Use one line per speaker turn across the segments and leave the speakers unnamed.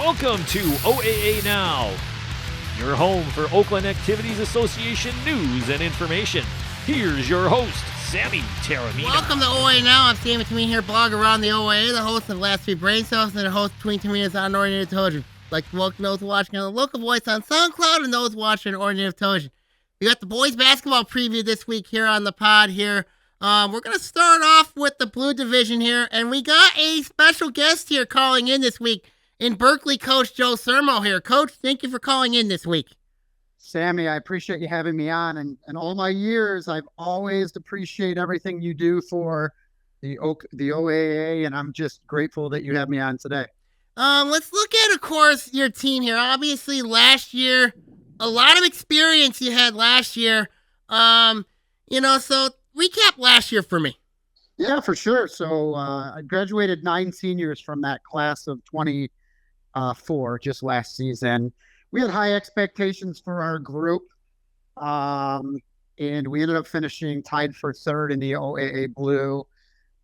Welcome to OAA Now, your home for Oakland Activities Association news and information. Here's your host, Sammy Taormina.
Welcome to OAA Now. I'm Sammy Taormina here, blog around the OAA, the host of Last Three Brain Cells, and the host between Taormina's on Orion Television. I'd like to welcome those watching on the local voice on SoundCloud and those watching on Orion Television. We got the boys basketball preview this week here on the pod here. We're going to start off with the Blue Division here, and we got a special guest here calling in this week in Berkeley, Coach Joe Sermo here. Coach, thank you for calling in this week.
Sammy, I appreciate you having me on, and all my years, I've always appreciated everything you do for the OAA, and I'm just grateful that you have me on today.
Let's look at, of course, your team here. Obviously, last year, a lot of experience you had last year. So recap last year for me.
Yeah, for sure. So I graduated 9 seniors from that class of 24 just last season. We had high expectations for our group, and we ended up finishing tied for third in the OAA Blue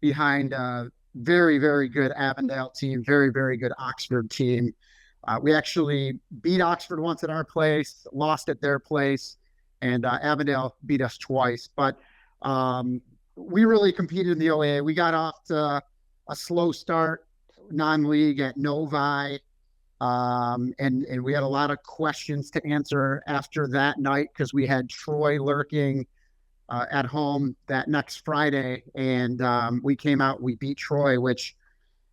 behind a very, very good Avondale team, very, very good Oxford team. We actually beat Oxford once at our place, lost at their place, and Avondale beat us twice. But we really competed in the OAA. We got off to a slow start, non-league at Novi. And we had a lot of questions to answer after that night because we had Troy lurking at home that next Friday. And we came out, we beat Troy, which,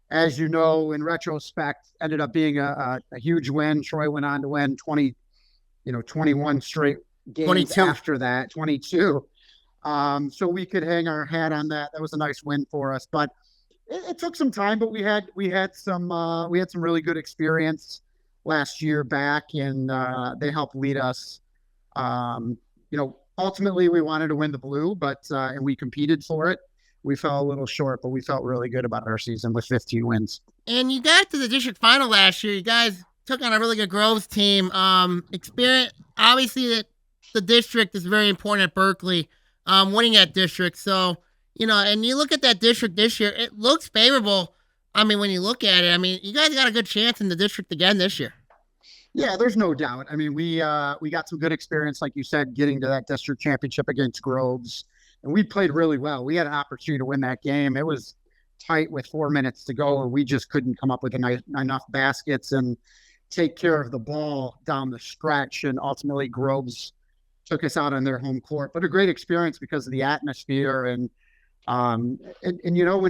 as you know, in retrospect, ended up being a huge win. Troy went on to win 21 straight games
22.
After that, 22. So we could hang our hat on that. That was a nice win for us. But it took some time, but we had some really good experience last year back, and they helped lead us. Ultimately we wanted to win the Blue, but and we competed for it. We fell a little short, but we felt really good about our season with 15 wins. And
you got to the district final last year. You guys took on a really good Groves team. Experience, obviously, that the district is very important at Berkeley. Winning that district, so. And you look at that district this year, it looks favorable. I mean, when you look at it, you guys got a good chance in the district again this year.
Yeah, there's no doubt. We got some good experience, like you said, getting to that district championship against Groves. And we played really well. We had an opportunity to win that game. It was tight with 4 minutes to go, and we just couldn't come up with enough baskets and take care of the ball down the stretch. And ultimately, Groves took us out on their home court. But a great experience because of the atmosphere and when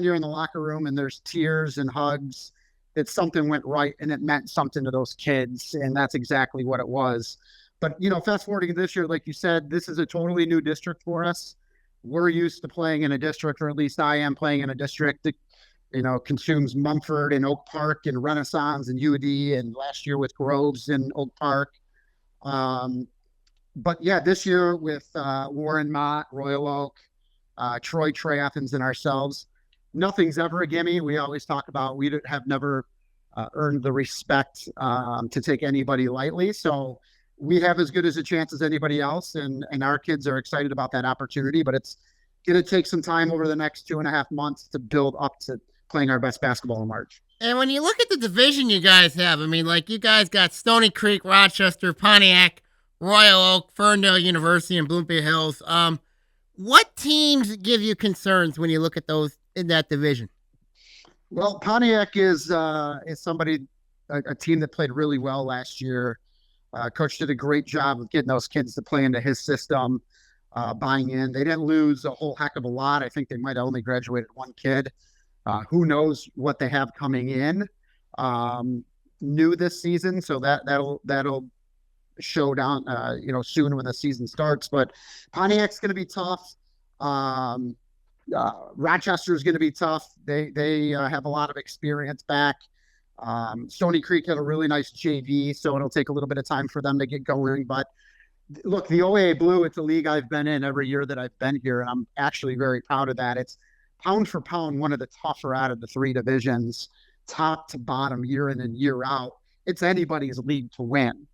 you're in the locker room and there's tears and hugs, that something went right and it meant something to those kids. And that's exactly what it was. But, fast forwarding to this year, like you said, this is a totally new district for us. We're used to playing in a district, or at least I am playing in a district that, consumes Mumford and Oak Park and Renaissance and UD, and last year with Groves and Oak Park. But yeah, this year with Warren Mott, Royal Oak, Troy, Trey Athens, and ourselves, nothing's ever a gimme. We always talk about we have never earned the respect to take anybody lightly. So we have as good as a chance as anybody else, and our kids are excited about that opportunity. But it's going to take some time over the next 2.5 months to build up to playing our best basketball in March.
And when you look at the division you guys have, you guys got Stony Creek, Rochester, Pontiac, Royal Oak, Ferndale University, and Bloomfield Hills. What teams give you concerns when you look at those in that division?
Well, Pontiac is somebody, a team that played really well last year. Coach did a great job of getting those kids to play into his system, buying in. They didn't lose a whole heck of a lot. I think they might have only graduated one kid. Who knows what they have coming in new this season? So that'll show down, soon when the season starts. But Pontiac's going to be tough. Rochester is going to be tough. They have a lot of experience back. Stony Creek had a really nice JV, so it'll take a little bit of time for them to get going. But look, the OAA Blue, it's a league I've been in every year that I've been here, and I'm actually very proud of that. It's pound for pound one of the tougher out of the 3 divisions, top to bottom, year in and year out. It's anybody's league to win.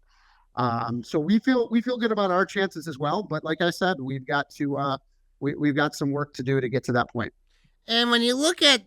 So we feel good about our chances as well. But like I said, we've got some work to do to get to that point.
And when you look at,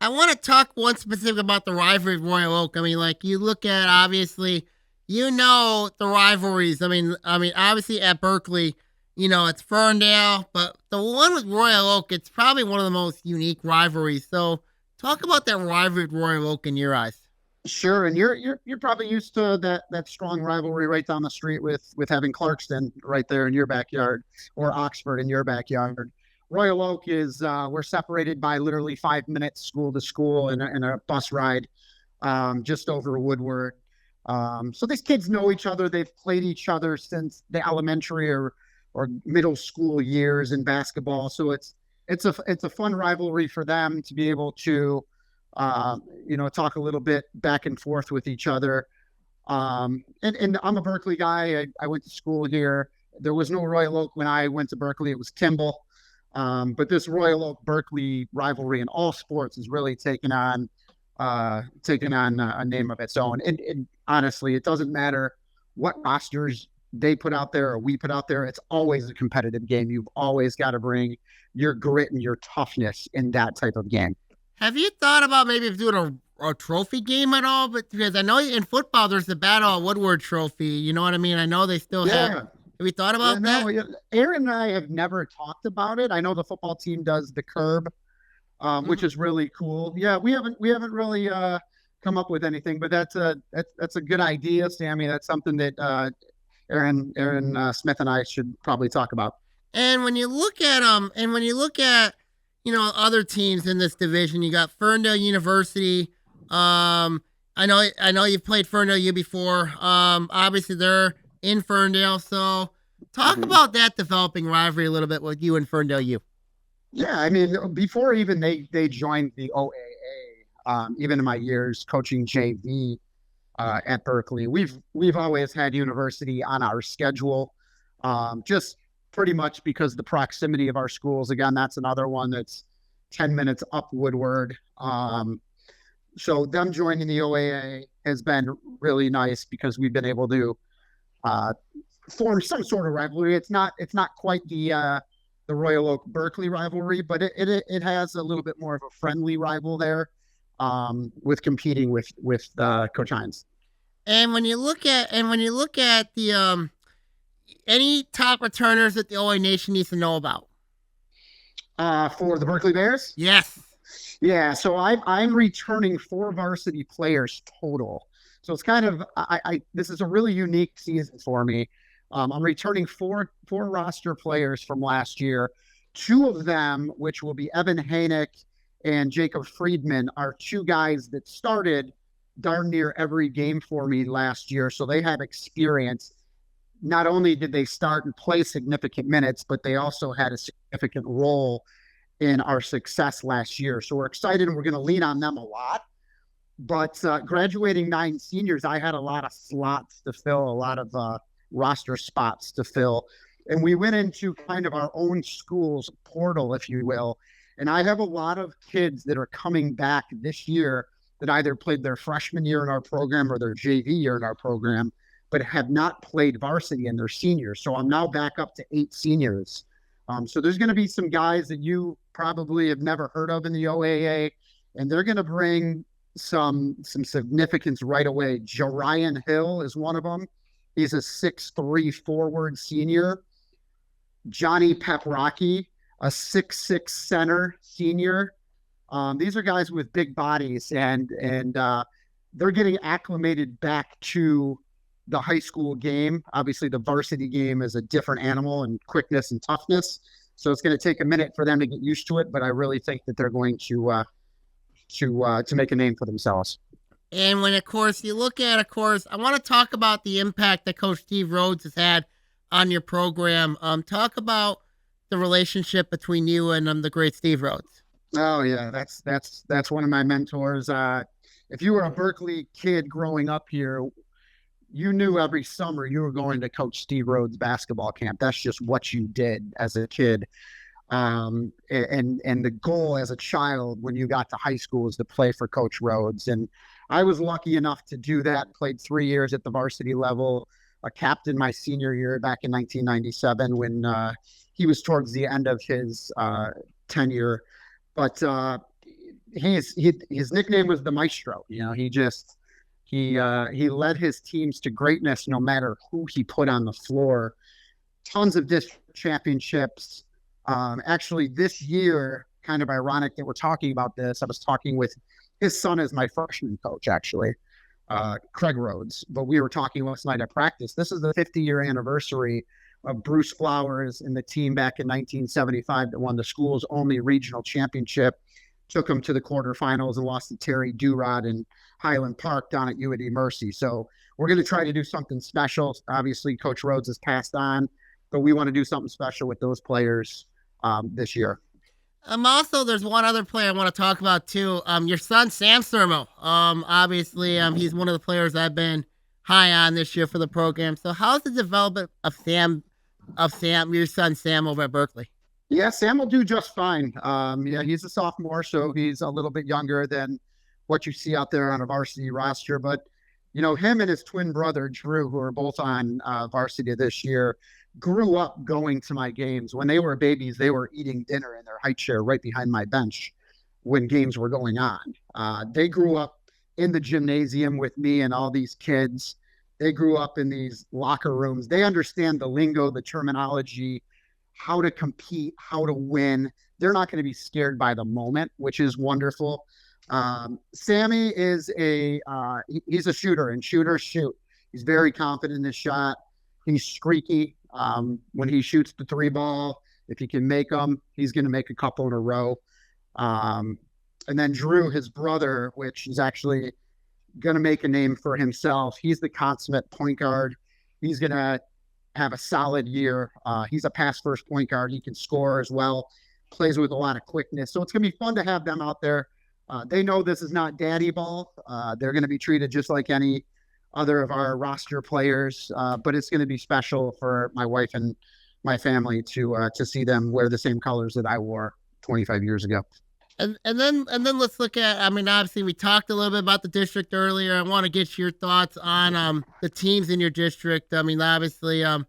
I want to talk one specific about the rivalry of Royal Oak. I mean, like you look at obviously, the rivalries. I mean, obviously at Berkeley, it's Ferndale, but the one with Royal Oak, it's probably one of the most unique rivalries. So, talk about that rivalry with Royal Oak in your eyes.
Sure, and you're probably used to that strong rivalry right down the street with having Clarkston right there in your backyard, or Oxford in your backyard. Royal Oak is we're separated by literally 5 minutes school to school and a bus ride just over Woodward. So these kids know each other. They've played each other since the elementary or middle school years in basketball. So it's a fun rivalry for them to be able to talk a little bit back and forth with each other. And I'm a Berkeley guy. I went to school here. There was no Royal Oak when I went to Berkeley. It was Kimball. But this Royal Oak Berkeley rivalry in all sports is really taken on a name of its own. And honestly, it doesn't matter what rosters they put out there or we put out there. It's always a competitive game. You've always got to bring your grit and your toughness in that type of game.
Have you thought about maybe doing a trophy game at all? But because I know in football there's the Battle of Woodward Trophy. You know what I mean? I know they still have. Have you thought about that?
No, Aaron and I have never talked about it. I know the football team does the curb, which is really cool. Yeah, we haven't really come up with anything, but that's a good idea, Sammy. That's something that Aaron Smith and I should probably talk about.
And when you look at other teams in this division, you got Ferndale University. I know you've played Ferndale U before. Obviously they're in Ferndale, so talk about that developing rivalry a little bit with you and Ferndale U.
Yeah, I mean, before even they joined the OAA, even in my years coaching JV at Berkeley, we've always had university on our schedule, just pretty much because the proximity of our schools. Again, that's another one that's 10 minutes up Woodward. So them joining the OAA has been really nice because we've been able to form some sort of rivalry. It's not quite the Royal Oak Berkeley rivalry, but it has a little bit more of a friendly rival there with competing with Coach Hines.
And when you look at the any top returners that the OA Nation needs to know about?
For the Berkeley Bears?
Yes.
Yeah, so I'm returning 4 varsity players total. So it's kind of this is a really unique season for me. I'm returning four roster players from last year. 2 of them, which will be Evan Hanick and Jacob Friedman, are 2 guys that started darn near every game for me last year. So they have experience. Not only did they start and play significant minutes, but they also had a significant role in our success last year. So we're excited and we're going to lean on them a lot. But graduating 9 seniors, I had a lot of slots to fill, a lot of roster spots to fill. And we went into kind of our own school's portal, if you will. And I have a lot of kids that are coming back this year that either played their freshman year in our program or their JV year in our program, but have not played varsity in their seniors. So I'm now back up to 8 seniors. So there's going to be some guys that you probably have never heard of in the OAA, and they're going to bring some significance right away. Orion Hill is one of them. He's a 6'3" forward senior. Johnny Peprocki, a 6'6" center senior. These are guys with big bodies, and they're getting acclimated back to the high school game. Obviously, the varsity game is a different animal in quickness and toughness. So it's going to take a minute for them to get used to it, but I really think that they're going to make a name for themselves.
And when, of course, you look at, I want to talk about the impact that Coach Steve Rhodes has had on your program. Talk about the relationship between you and the great Steve Rhodes.
Oh yeah, that's one of my mentors. If you were a Berkeley kid growing up here, you knew every summer you were going to Coach Steve Rhodes basketball camp. That's just what you did as a kid. And the goal as a child when you got to high school was to play for Coach Rhodes. And I was lucky enough to do that. Played 3 years at the varsity level, a captain my senior year back in 1997 when he was towards the end of his tenure. But his nickname was the Maestro. He led his teams to greatness no matter who he put on the floor. Tons of district championships. Actually, this year, kind of ironic that we're talking about this. I was talking with his son as my freshman coach, actually, Craig Rhodes. But we were talking last night at practice. This is the 50-year anniversary of Bruce Flowers and the team back in 1975 that won the school's only regional championship. Took them to the quarterfinals and lost to Terry Durod in Highland Park down at UAD Mercy. So we're going to try to do something special. Obviously, Coach Rhodes has passed on, but we want to do something special with those players this year.
Also, there's one other player I want to talk about too. Your son, Sam Sermo. Obviously, he's one of the players I've been high on this year for the program. So how's the development of your son, Sam, over at Berkeley?
Yeah, Sam will do just fine. He's a sophomore, so he's a little bit younger than what you see out there on a varsity roster. But, him and his twin brother, Drew, who are both on varsity this year, grew up going to my games. When they were babies, they were eating dinner in their high chair right behind my bench when games were going on. They grew up in the gymnasium with me and all these kids. They grew up in these locker rooms. They understand the lingo, the terminology, how to compete, how to win. They're not going to be scared by the moment, which is wonderful. Sammy is he's a shooter, and shooters shoot. He's very confident in his shot. He's streaky. When he shoots the 3-ball, if he can make them, he's going to make a couple in a row. And then Drew, his brother, which is actually going to make a name for himself. He's the consummate point guard. He's going to have a solid year. He's a pass-first point guard. He can score as well, plays with a lot of quickness. So it's going to be fun to have them out there. They know this is not daddy ball. They're going to be treated just like any other of our roster players, but it's going to be special for my wife and my family to see them wear the same colors that I wore 25 years ago.
And then let's look at, obviously we talked a little bit about the district earlier. I want to get your thoughts on the teams in your district. Obviously, so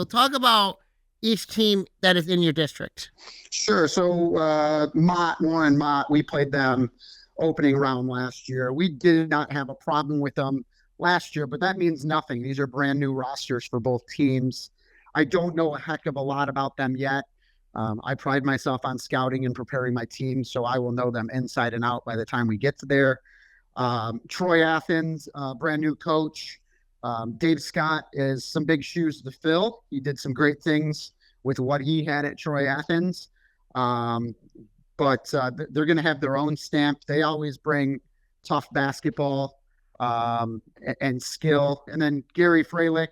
talk about each team that is in your district.
Sure. So Mott, we played them opening round last year. We did not have a problem with them last year, but that means nothing. These are brand new rosters for both teams. I don't know a heck of a lot about them yet. I pride myself on scouting and preparing my team, so I will know them inside and out by the time we get to there. Troy Athens, brand new coach. Dave Scott is some big shoes to fill. He did some great things with what he had at Troy Athens. But they're going to have their own stamp. They always bring tough basketball and skill. And then Gary Freilich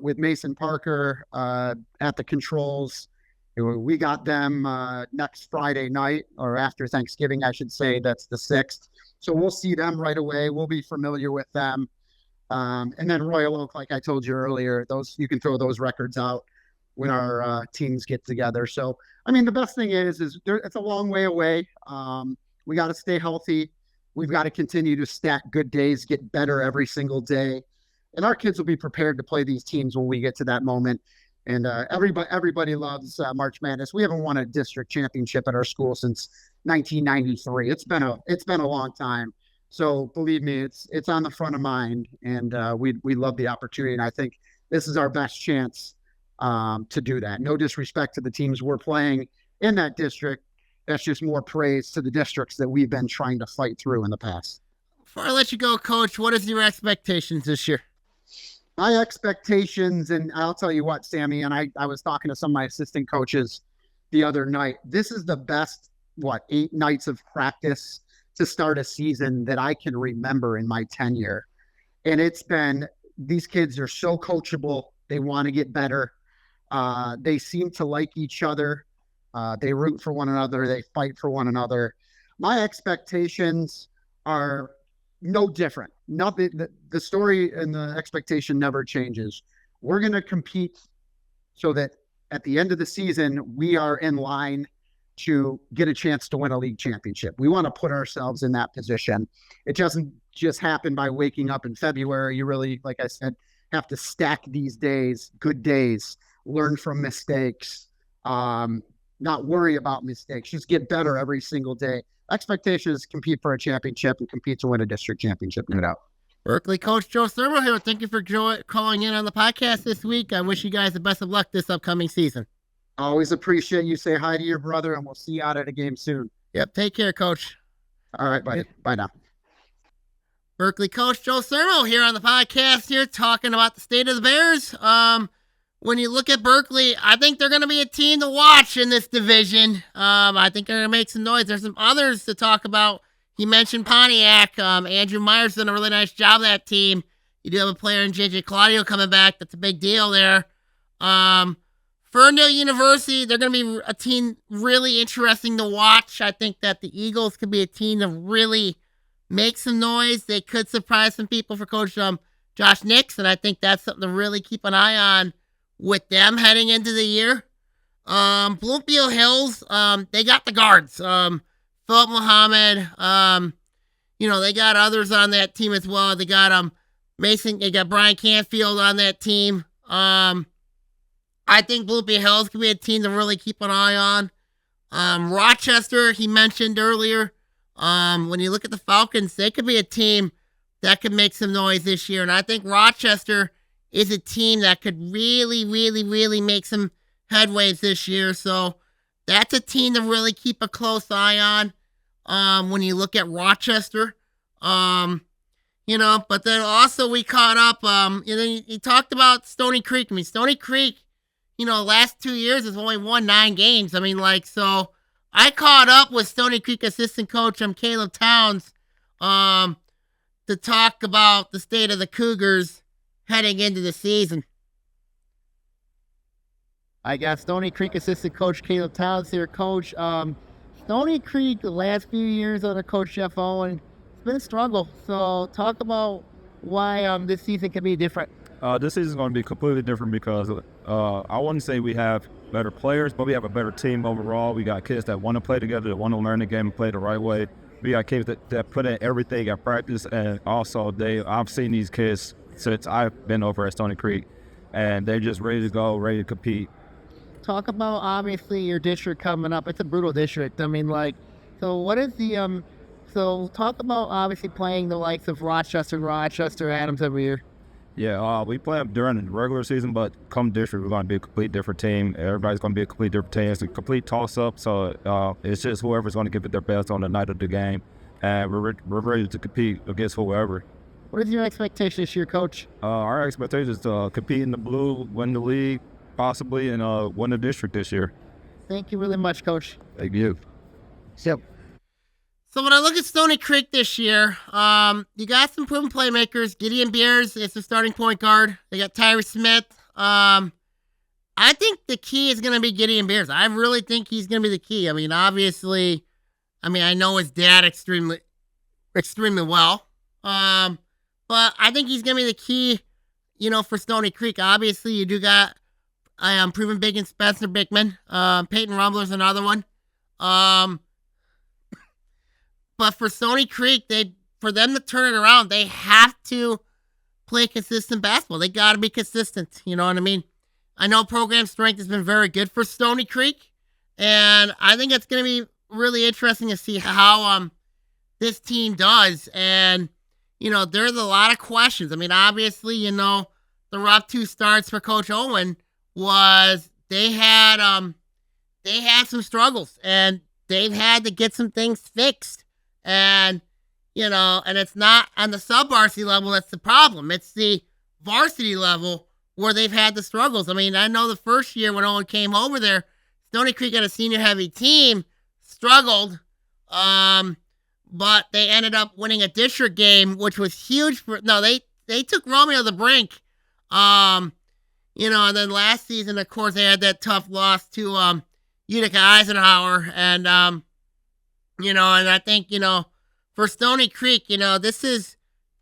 with Mason Parker at the controls. We got them next Friday night, or after Thanksgiving, I should say. That's the 6th. So we'll see them right away. We'll be familiar with them. And then Royal Oak, like I told you earlier, you can throw those records out when our teams get together. So, the best thing is it's a long way away. We got to stay healthy. We've got to continue to stack good days, get better every single day. And our kids will be prepared to play these teams when we get to that moment. And everybody loves March Madness. We haven't won a district championship at our school since 1993. It's been a long time. So believe me, it's on the front of mind, and we love the opportunity. And I think this is our best chance to do that. No disrespect to the teams we're playing in that district. That's just more praise to the districts that we've been trying to fight through in the past.
Before I let you go, Coach, what is your expectations this year?
My expectations, and I'll tell you what, Sammy, and I was talking to some of my assistant coaches the other night. This is the best, 8 nights of practice to start a season that I can remember in my tenure. And these kids are so coachable. They want to get better. They seem to like each other. They root for one another. They fight for one another. My expectations are no different. Nothing. The story and the expectation never changes. We're going to compete so that at the end of the season, we are in line to get a chance to win a league championship. We want to put ourselves in that position. It doesn't just happen by waking up in February. You really, like I said, have to stack these days, good days, learn from mistakes, not worry about mistakes, just get better every single day. Expectation is compete for a championship and compete to win a district championship, no doubt.
Berkeley coach Joe Sermo here. Thank you for calling in on the podcast this week. I wish you guys the best of luck this upcoming season.
Always appreciate you. Say hi to your brother, and we'll see you out at a game soon.
Yep. Take care, coach.
All right, buddy. Bye now.
Berkeley coach Joe Sermo here on the podcast here talking about the state of the Bears. When you look at Berkeley, I think they're going to be a team to watch in this division. I think they're going to make some noise. There's some others to talk about. He mentioned Pontiac. Andrew Myers done a really nice job of that team. You do have a player in JJ Claudio coming back. That's a big deal there. Ferndale University, they're going to be a team really interesting to watch. I think that the Eagles could be a team to really make some noise. They could surprise some people for Coach Josh Nix, and I think that's something to really keep an eye on with them heading into the year. Bloomfield Hills, they got the guards. Philip Muhammad, they got others on that team as well. They got Mason, they got Brian Canfield on that team. I think Bloomfield Hills could be a team to really keep an eye on. Rochester, he mentioned earlier. When you look at the Falcons, they could be a team that could make some noise this year. And I think Rochester is a team that could really, really, really make some headways this year. So that's a team to really keep a close eye on when you look at Rochester. But then also we caught up, he talked about Stony Creek. I mean, Stony Creek, last 2 years has only won 9 games. So I caught up with Stony Creek assistant coach Caleb Towns to talk about the state of the Cougars heading into the season. I got Stony Creek assistant coach Caleb Towns here. Coach, Stony Creek the last few years under Coach Jeff Owen, it's been a struggle. So talk about why this season can be different.
This season is going to be completely different because I wouldn't say we have better players, but we have a better team overall. We got kids that want to play together, that want to learn the game and play the right way. We got kids that put in everything at practice, and also I've seen these kids since I've been over at Stony Creek, and they're just ready to go, ready to compete.
Talk about, obviously, your district coming up. It's a brutal district. So what is the, so talk about, obviously, playing the likes of Rochester, Adams every year.
Yeah, we play them during the regular season, but come district, we're going to be a complete different team. Everybody's going to be a complete different team. It's a complete toss-up, so it's just whoever's going to give it their best on the night of the game, and we're ready to compete against whoever.
What is your expectation this year, Coach?
Our expectation is to compete in the blue, win the league, possibly, and win the district this year.
Thank you really much, Coach.
Thank you.
So when I look at Stony Creek this year, you got some proven playmakers. Gideon Beers is the starting point guard. They got Tyree Smith. I think the key is going to be Gideon Beers. I really think he's going to be the key. Obviously, I know his dad extremely well. But I think he's going to be the key, for Stony Creek. Obviously, you do got proven big in Spencer Bickman. Peyton Rumbler's another one. But for Stony Creek, for them to turn it around, they have to play consistent basketball. They got to be consistent. You know what I mean? I know program strength has been very good for Stony Creek, and I think it's going to be really interesting to see how this team does. And there's a lot of questions. Obviously, the rough 2 starts for Coach Owen was they had some struggles, and they've had to get some things fixed. And, and it's not on the sub-varsity level that's the problem. It's the varsity level where they've had the struggles. I know the first year when Owen came over there, Stony Creek had a senior-heavy team, struggled, but they ended up winning a district game, which was huge they took Romeo to the brink. And then last season, of course, they had that tough loss to Utica Eisenhower, and and I think, for Stony Creek, this is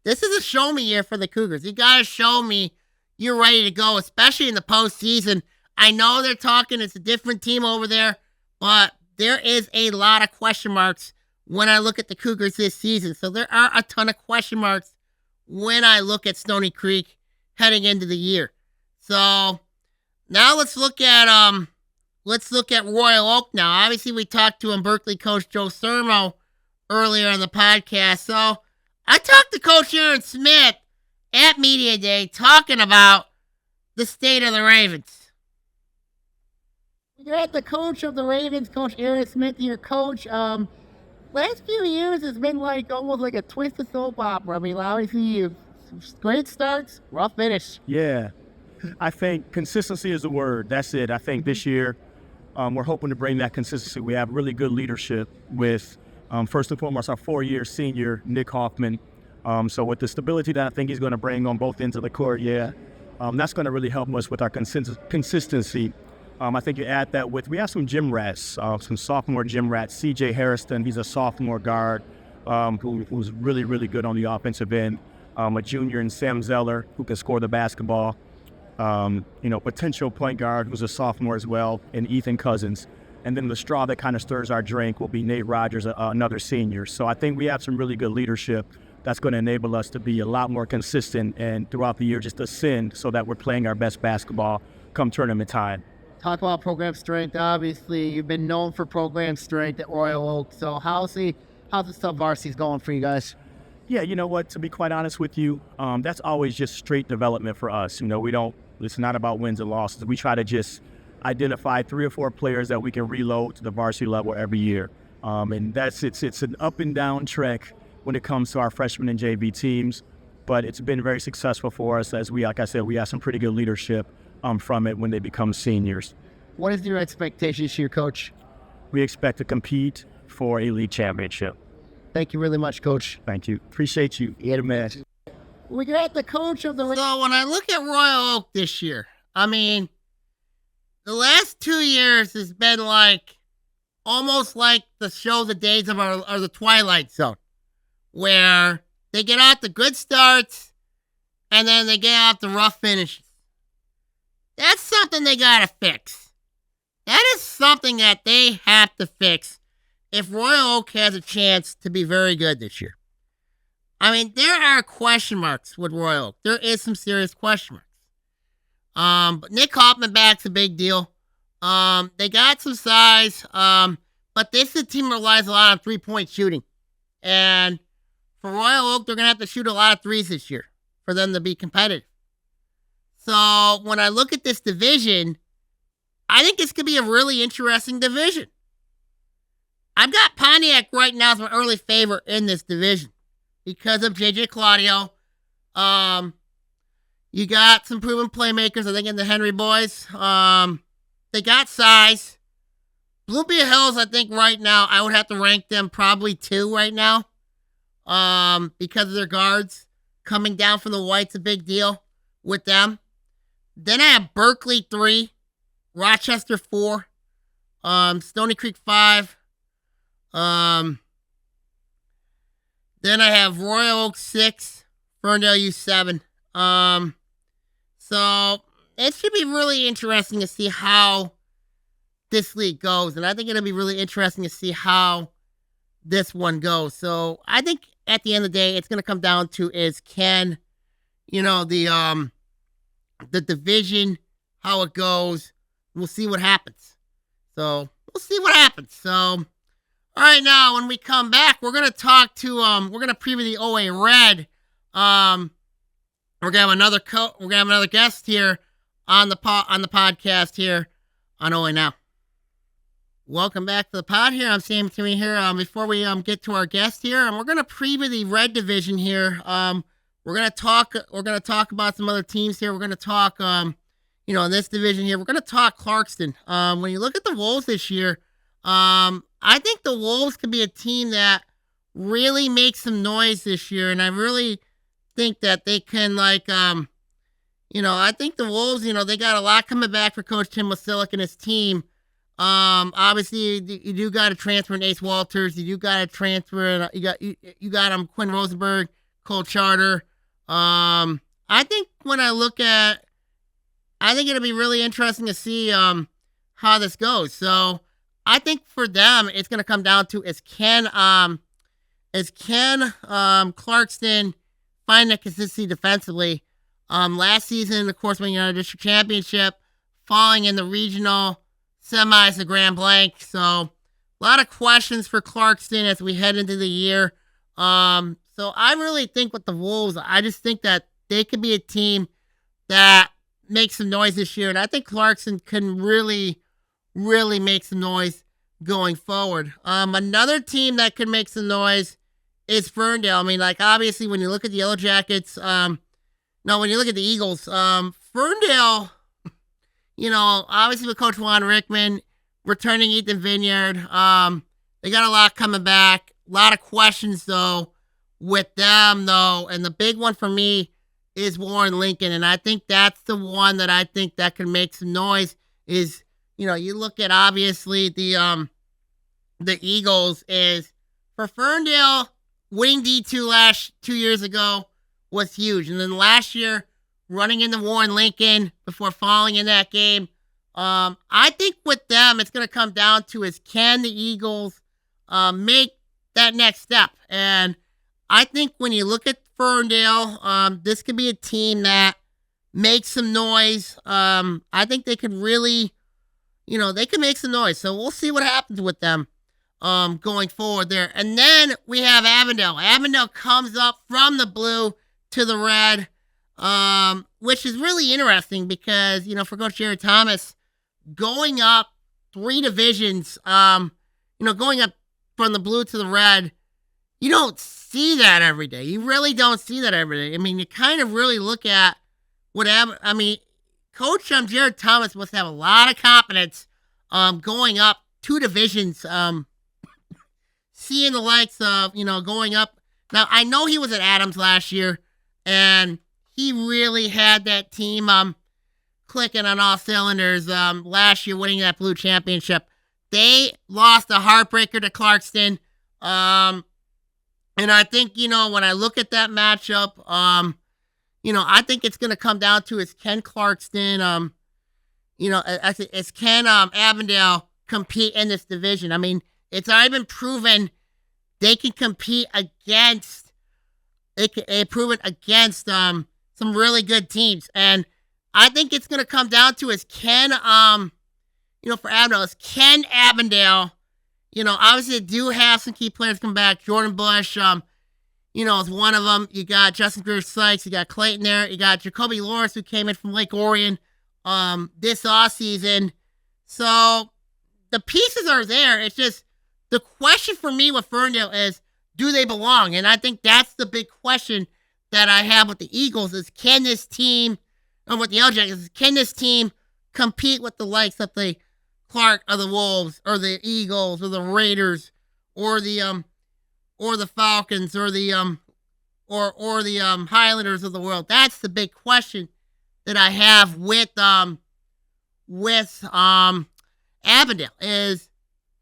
a show me year for the Cougars. You got to show me you're ready to go, especially in the postseason. I know they're talking, it's a different team over there, but there is a lot of question marks when I look at the Cougars this season. So there are a ton of question marks when I look at Stony Creek heading into the year. So now let's look at let's look at Royal Oak now. Obviously, we talked to Berkeley coach Joe Sermo earlier on the podcast. So I talked to Coach Aaron Smith at Media Day talking about the state of the Ravens. You're at the coach of the Ravens, Coach Aaron Smith, your coach. Last few years has been like almost like a twisted soap opera. I mean, obviously, great starts, rough finish.
Yeah, I think consistency is the word. That's it. I think this year we're hoping to bring that consistency. We have really good leadership with, first and foremost, our 4-year senior, Nick Hoffman. So with the stability that I think he's going to bring on both ends of the court, that's going to really help us with our consistency. I think you add that with, we have some gym rats, some sophomore gym rats. C.J. Harrison, he's a sophomore guard who's really, really good on the offensive end. A junior in Sam Zeller who can score the basketball. Potential point guard who's a sophomore as well, and Ethan Cousins. And then the straw that kind of stirs our drink will be Nate Rogers, another senior. So I think we have some really good leadership that's going to enable us to be a lot more consistent and throughout the year just ascend so that we're playing our best basketball come tournament time.
Talk about program strength. Obviously, you've been known for program strength at Royal Oak. So how's the sub-varsities going for you guys?
Yeah, you know what, to be quite honest with you, that's always just straight development for us. It's not about wins and losses. We try to just identify 3 or 4 players that we can reload to the varsity level every year. And it's an up and down trek when it comes to our freshman and JV teams, but it's been very successful for us as we have some pretty good leadership from it when they become seniors.
What is your expectations here, Coach?
We expect to compete for a league championship.
Thank you really much, Coach.
Thank you. Appreciate you.
Yeah, man. We got the coach of the... So when I look at Royal Oak this year, I mean, the last 2 years has been almost like the days of the Twilight Zone, where they get out the good starts and then they get out the rough finishes. That's something they gotta fix. That is something that they have to fix if Royal Oak has a chance to be very good this year. I mean, there are question marks with Royal Oak. There is some serious question marks. But Nick Hoffman back's a big deal. They got some size, but this is a team that relies a lot on three-point shooting. And for Royal Oak, they're going to have to shoot a lot of threes this year for them to be competitive. So when I look at this division, I think this could be a really interesting division. I've got Pontiac right now as my early favorite in this division because of J.J. Claudio. You got some proven playmakers, I think, in the Henry boys. They got size. Bluebeard Hills, I think right now, I would have to rank them probably 2 right now because of their guards. Coming down from the White's a big deal with them. Then I have Berkeley 3, Rochester 4, Stony Creek 5. Then I have Royal Oak 6, Ferndale U 7. So it should be really interesting to see how this league goes. And I think it'll be really interesting to see how this one goes. So I think at the end of the day, it's going to come down to is can, the division, how it goes. We'll see what happens. So we'll see what happens. So, all right, now when we come back, we're gonna talk to we're gonna preview the OA Red. We're gonna have another guest here on the podcast here on OA Now. Welcome back to the pod here. I'm Sammy Taormina here. Before we get to our guest here, and we're gonna preview the Red division here. We're gonna talk about some other teams here. We're gonna talk in this division here. We're gonna talk Clarkston. When you look at the Wolves this year, I think the Wolves could be a team that really makes some noise this year, and I really think that they can I think the Wolves, they got a lot coming back for Coach Tim Wasilic and his team. Obviously you do got to transfer in Ace Walters. You do got to transfer. You got Quinn Rosenberg, Cole Charter. I think I think it'll be really interesting to see how this goes. So I think for them, it's going to come down to is can Clarkston find that consistency defensively? Last season, of course, when you're in a district championship, falling in the regional semis to Grand Blanc. So a lot of questions for Clarkston as we head into the year. So I really think with the Wolves, I just think that they could be a team that makes some noise this year. And I think Clarkson can really, really make some noise going forward. Another team that could make some noise is Ferndale. I mean, like, obviously, when you look at the Yellow Jackets, when you look at the Eagles, Ferndale, obviously with Coach Juan Rickman, returning Ethan Vineyard, they got a lot coming back. A lot of questions, though, with them, though. And the big one for me is Warren Lincoln. And I think that's the one that I think that can make some noise is, you look at, obviously, the Eagles is, for Ferndale, winning D2 2 years ago was huge. And then last year, running into Warren Lincoln before falling in that game. I think with them, it's going to come down to is can the Eagles make that next step? And I think when you look at Ferndale, this could be a team that makes some noise. I think they could really, they can make some noise. So we'll see what happens with them going forward there. And then we have Avondale. Avondale comes up from the blue to the red, which is really interesting because, for Coach Jared Thomas, going up 3 divisions, going up from the blue to the red, you don't see that every day. You really don't see that every day. I mean, you kind of really look at Coach Jared Thomas must have a lot of confidence going up 2 divisions, seeing the likes of, going up. Now, I know he was at Adams last year, and he really had that team clicking on all cylinders last year, winning that blue championship. They lost a heartbreaker to Clarkston. And I think, when I look at that matchup, I think it's going to come down to is can Clarkston, is can Avondale compete in this division? I mean, it's already been proven they can compete against, some really good teams. And I think it's going to come down to is can, for Avondale, is can Avondale, obviously they do have some key players come back. Jordan Bush, is one of them. You got Justin Greer-Sykes. You got Clayton there. You got Jacoby Lawrence, who came in from Lake Orion this offseason. So the pieces are there. It's just the question for me with Ferndale is, do they belong? And I think that's the big question that I have with the Eagles is can this team, or with the Yellow Jackets, can this team compete with the likes of the Clark or the Wolves or the Eagles or the Raiders or the Falcons or the Highlanders of the world? That's the big question that I have with Avondale is,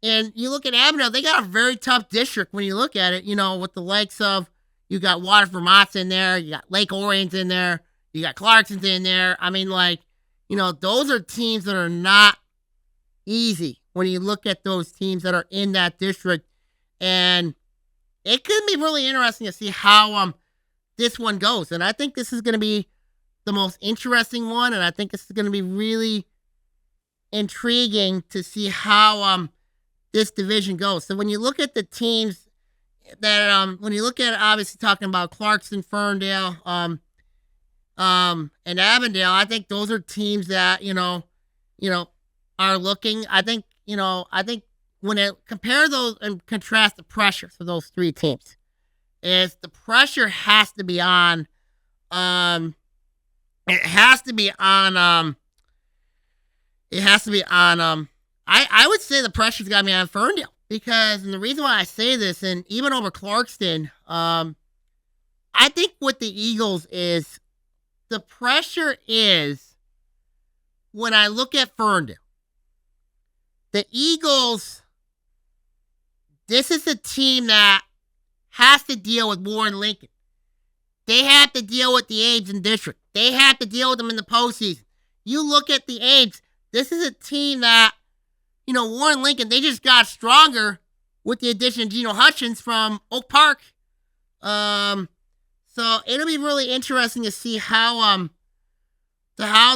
and you look at Avondale, they got a very tough district when you look at it, with the likes of, you got Waterford Vermont's in there, you got Lake Orion's in there, you got Clarkson's in there. I mean, those are teams that are not easy when you look at those teams that are in that district. And it could be really interesting to see how this one goes. And I think this is going to be the most interesting one. And I think this is going to be really intriguing to see how this division goes. So when you look at the teams that, when you look at, obviously talking about Clarkson, Ferndale, and Avondale, I think those are teams that, are looking. I think when I compare those and contrast the pressure for those 3 teams, is the pressure has to be on, I would say the pressure's got to be on Ferndale, because, and the reason why I say this, and even over Clarkston, I think what the Eagles is, the pressure is, when I look at Ferndale, the Eagles, this is a team that has to deal with Warren Lincoln. They have to deal with the Abes in district. They have to deal with them in the postseason. You look at the Abes, this is a team that, Warren Lincoln, they just got stronger with the addition of Geno Hutchins from Oak Park. So it'll be really interesting to see how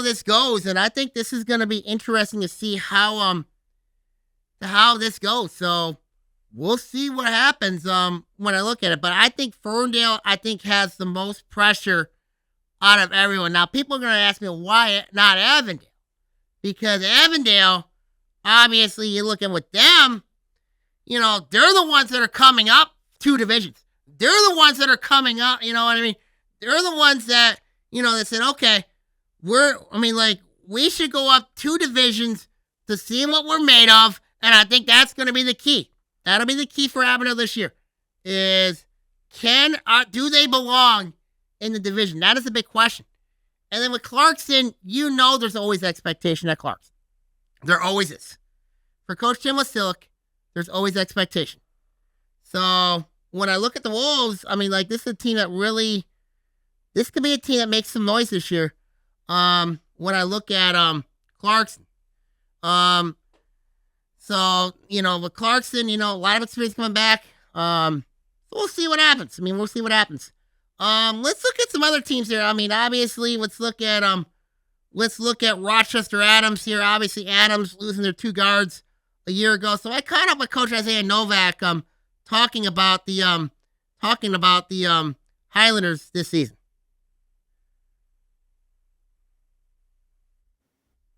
this goes. And I think this is going to be interesting to see how to how this goes. So we'll see what happens when I look at it. But I think Ferndale, has the most pressure out of everyone. Now, people are going to ask me, why not Avondale? Because Avondale, obviously, you're looking with them, they're the ones that are coming up 2 divisions. They're the ones that are coming up, you know what I mean? They're the ones that, that said, okay, we should go up 2 divisions to see what we're made of. And I think that's going to be the key. That'll be the key for Avondale this year is do they belong in the division? That is a big question. And then with Clarkson, there's always expectation at Clarkson. There always is. For Coach Tim Wasilic, there's always expectation. So when I look at the Wolves, this is a team that this could be a team that makes some noise this year. When I look at Clarkson. So, with Clarkson, a lot of experience coming back. So we'll see what happens. We'll see what happens. Let's look at some other teams here. Obviously, let's look at Rochester Adams here. Obviously, Adams losing their 2 guards a year ago. So I caught up with Coach Isaiah Novak talking about the Highlanders this season.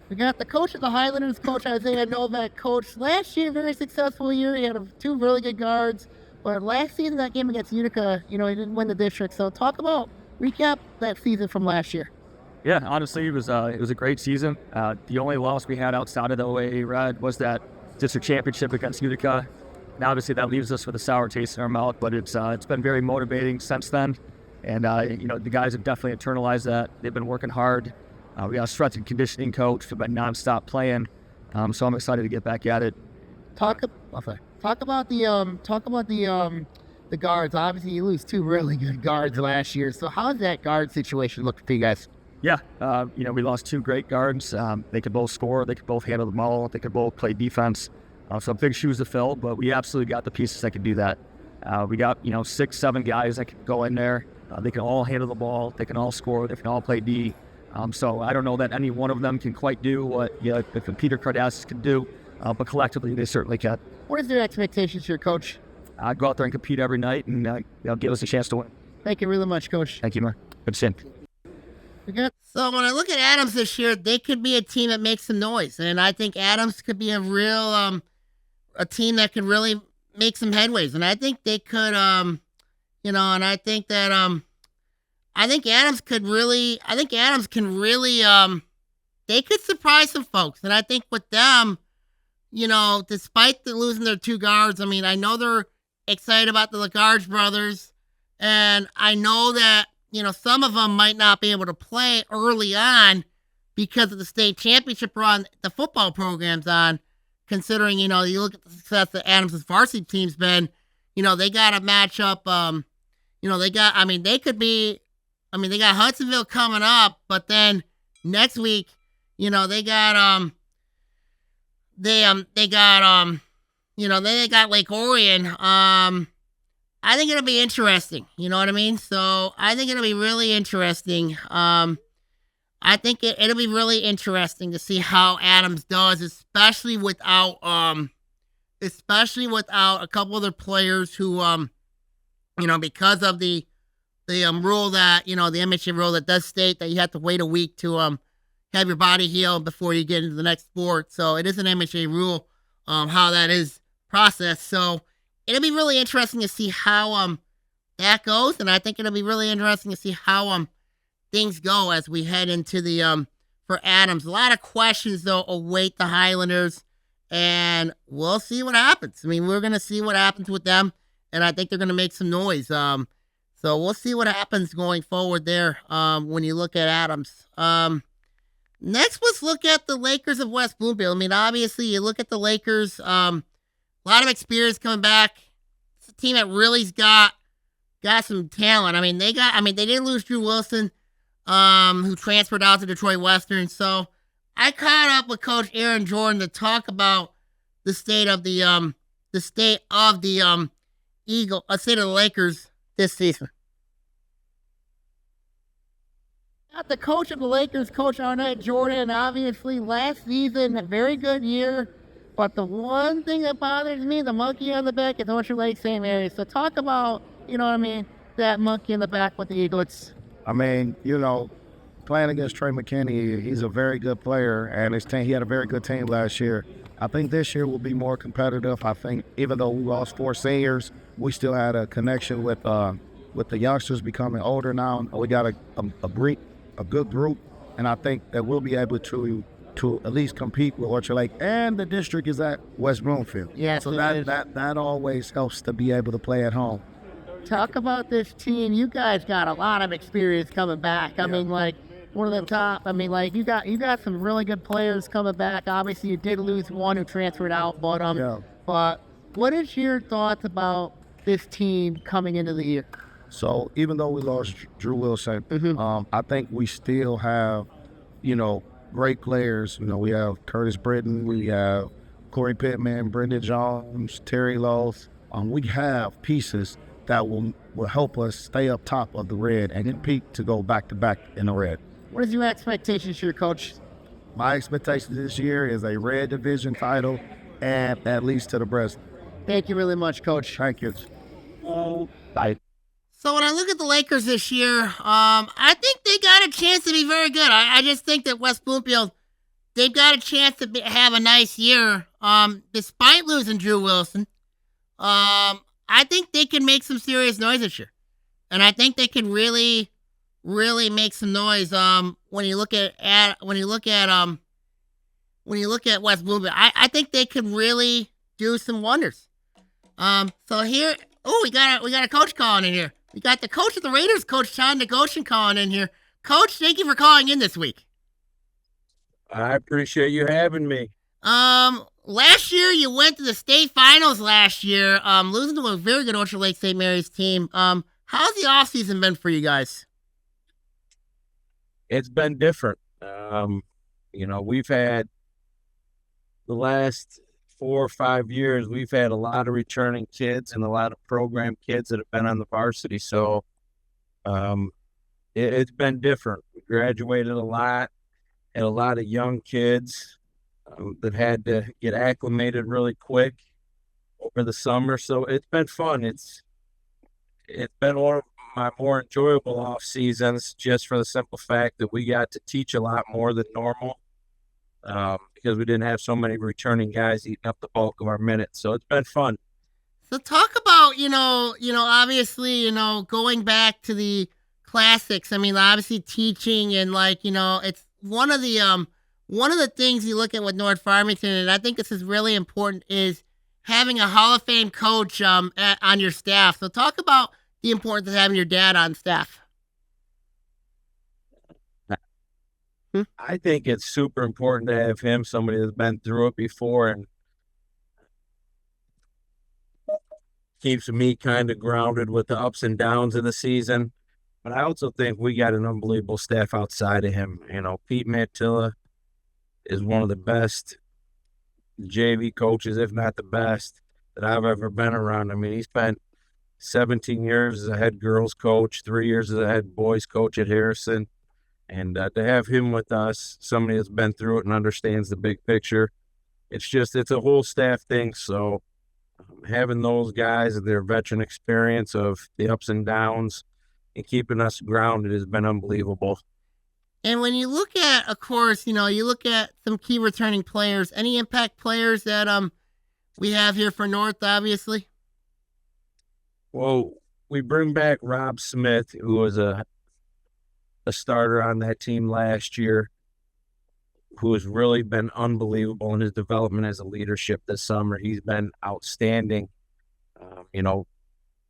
We got the coach of the Highlanders, Coach Isaiah Novak. Coach, last year, very successful year. He had 2 really good guards. But last season, that game against Utica, he didn't win the district. So recap that season from last year.
Yeah, honestly, it was a great season. The only loss we had outside of the OAA Red was that district championship against Utica. Now, obviously, that leaves us with a sour taste in our mouth, but it's been very motivating since then. And, the guys have definitely internalized that. They've been working hard. We got a strength and conditioning coach who's been nonstop playing. So I'm excited to get back at it.
Talk about the guards. Obviously, you lose 2 really good guards last year. So how does that guard situation look for you guys?
Yeah, we lost 2 great guards. They could both score. They could both handle the ball. They could both play defense. So big shoes to fill, but we absolutely got the pieces that could do that. We got, 6, 7 guys that can go in there. They can all handle the ball. They can all score. They can all play D. So I don't know that any one of them can quite do what if Peter Cardassis can do, but collectively they certainly can.
What is their expectations here, Coach?
Go out there and compete every night, and give us a chance to win.
Thank you really much, Coach.
Thank you, Mark. Good to see you.
So when I look at Adams this year, they could be a team that makes some noise, and I think Adams could be a real a team that could really make some headways, and I think they could and I think that I think Adams can really they could surprise some folks. And I think with them, despite losing their 2 guards, I know they're excited about the Lagarde brothers. And I know that, some of them might not be able to play early on because of the state championship run the football program's on, considering, you look at the success that Adams' varsity team's been, they got to match up, they got Hudsonville coming up, but then next week, they got Lake Orion. I think it'll be interesting. You know what I mean? So I think it'll be really interesting. I think it'll be really interesting to see how Adams does, especially without a couple other players who, because of the rule that, the MHA rule that does state that you have to wait a week to have your body heal before you get into the next sport. So it is an MHA rule how that is processed. So it'll be really interesting to see how that goes. And I think it'll be really interesting to see how things go as we head into the for Adams. A lot of questions, though, await the Highlanders. And we'll see what happens. We're going to see what happens with them. And I think they're going to make some noise. So we'll see what happens going forward there when you look at Adams. Next, let's look at the Lakers of West Bloomfield. Obviously, you look at the Lakers, a lot of experience coming back. It's a team that really's got some talent. They didn't lose Drew Wilson, who transferred out to Detroit Western. So I caught up with Coach Aaron Jordan to talk about the state of the Lakers this season. The coach of the Lakers, Coach Arnett Jordan, obviously last season, a very good year. But the one thing that bothers me, the monkey on the back, is Orchard Lake St. Mary's. So talk about, that monkey in the back with the Eaglets.
I mean, playing against Trey McKinney, he's a very good player, and his team, he had a very good team last year. I think this year will be more competitive. I think even though we lost 4 seniors, we still had a connection with the youngsters becoming older now. We got a good group, and I think that we'll be able to at least compete with Orchard Lake. And the district is at West Bloomfield.
Yes,
so that always helps to be able to play at home.
Talk about this team. You guys got a lot of experience coming back. I mean, like, one of the top. I mean, like, you got some really good players coming back. Obviously, you did lose one who transferred out, but but what is your thoughts about this team coming into the year?
So even though we lost Drew Wilson, I think we still have, great players. We have Curtis Britton, we have Corey Pittman, Brendan Jones, Terry Loth. We have pieces that will help us stay up top of the red and compete to go back-to-back in the red.
What is your expectations here, Coach?
My expectation this year is a red division title and at least to the breast.
Thank you really much, Coach.
Thank you.
Bye. So when I look at the Lakers this year, I think they got a chance to be very good. I just think that West Bloomfield, they've got a chance to have a nice year, despite losing Drew Wilson. I think they can make some serious noise this year, and I think they can really make some noise. When you look at West Bloomfield, I think they can really do some wonders. So here, we got a coach calling in here. We got the coach of the Raiders, Coach Sean Negoshian, calling in here. Coach, thank you for calling in this week.
I appreciate you having me.
Last year you went to the state finals last year, losing to a very good Orchard Lake St. Mary's team. How's the offseason been for you guys?
It's been different. We've had the last 4 or 5 years, we've had a lot of returning kids and a lot of program kids that have been on the varsity. So it's been different. We graduated a lot, had a lot of young kids that had to get acclimated really quick over the summer. So it's been fun. It's been one of my more enjoyable off seasons, just for the simple fact that we got to teach a lot more than normal. Because we didn't have so many returning guys eating up the bulk of our minutes. So it's been fun.
So talk about, obviously, going back to the classics. I mean, obviously teaching and it's one of the things you look at with North Farmington, and I think this is really important, is having a Hall of Fame coach on your staff. So talk about the importance of having your dad on staff.
I think it's super important to have him, somebody that's been through it before, and keeps me kind of grounded with the ups and downs of the season. But I also think we got an unbelievable staff outside of him. Pete Mantilla is one of the best JV coaches, if not the best, that I've ever been around. I mean, he spent 17 years as a head girls coach, 3 years as a head boys coach at Harrison. And to have him with us, somebody that's been through it and understands the big picture, it's a whole staff thing. So having those guys and their veteran experience of the ups and downs and keeping us grounded has been unbelievable.
And when you look at, of course, you look at some key returning players, any impact players that we have here for North, obviously?
Well, we bring back Rob Smith, who was a starter on that team last year, who has really been unbelievable in his development as a leadership this summer. He's been outstanding.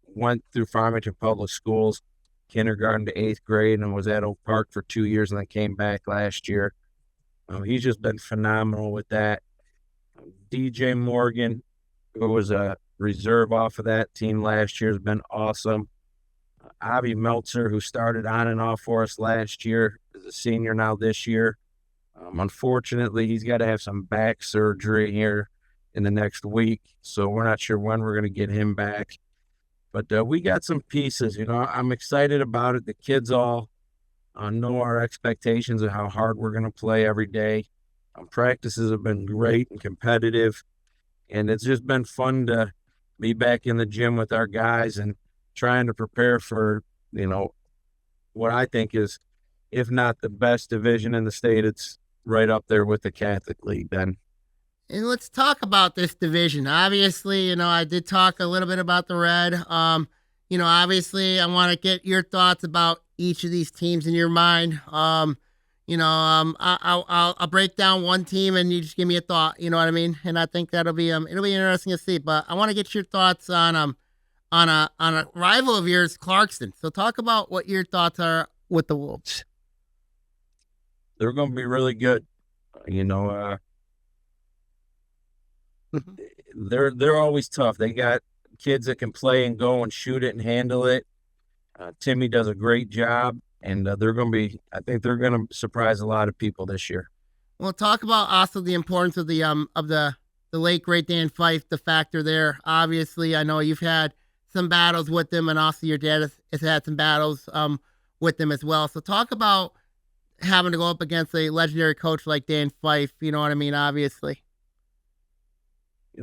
Went through Farmington Public Schools, kindergarten to 8th grade, and was at Oak Park for 2 years and then came back last year. He's just been phenomenal with that. DJ Morgan, who was a reserve off of that team last year, has been awesome. Avi Meltzer, who started on and off for us last year, is a senior now this year. Unfortunately, he's got to have some back surgery here in the next week, so we're not sure when we're going to get him back. But we got some pieces. I'm excited about it. The kids all know our expectations of how hard we're going to play every day. Practices have been great and competitive. And it's just been fun to be back in the gym with our guys and trying to prepare for, what I think is, if not the best division in the state, it's right up there with the Catholic League then.
And let's talk about this division. Obviously, I did talk a little bit about the Red. Obviously, I want to get your thoughts about each of these teams in your mind. I'll break down one team and you just give me a thought. You know what I mean? And I think it'll be interesting to see. But I want to get your thoughts on a rival of yours, Clarkston. So talk about what your thoughts are with the Wolves.
They're going to be really good. They're always tough. They got kids that can play and go and shoot it and handle it. Timmy does a great job, and I think they're going to surprise a lot of people this year.
Well, talk about also the importance of the late great Dan Fife, the factor there. Obviously, I know you've had some battles with them, and also your dad has had some battles with them as well. So talk about having to go up against a legendary coach like Dan Fife. You know what I mean? Obviously.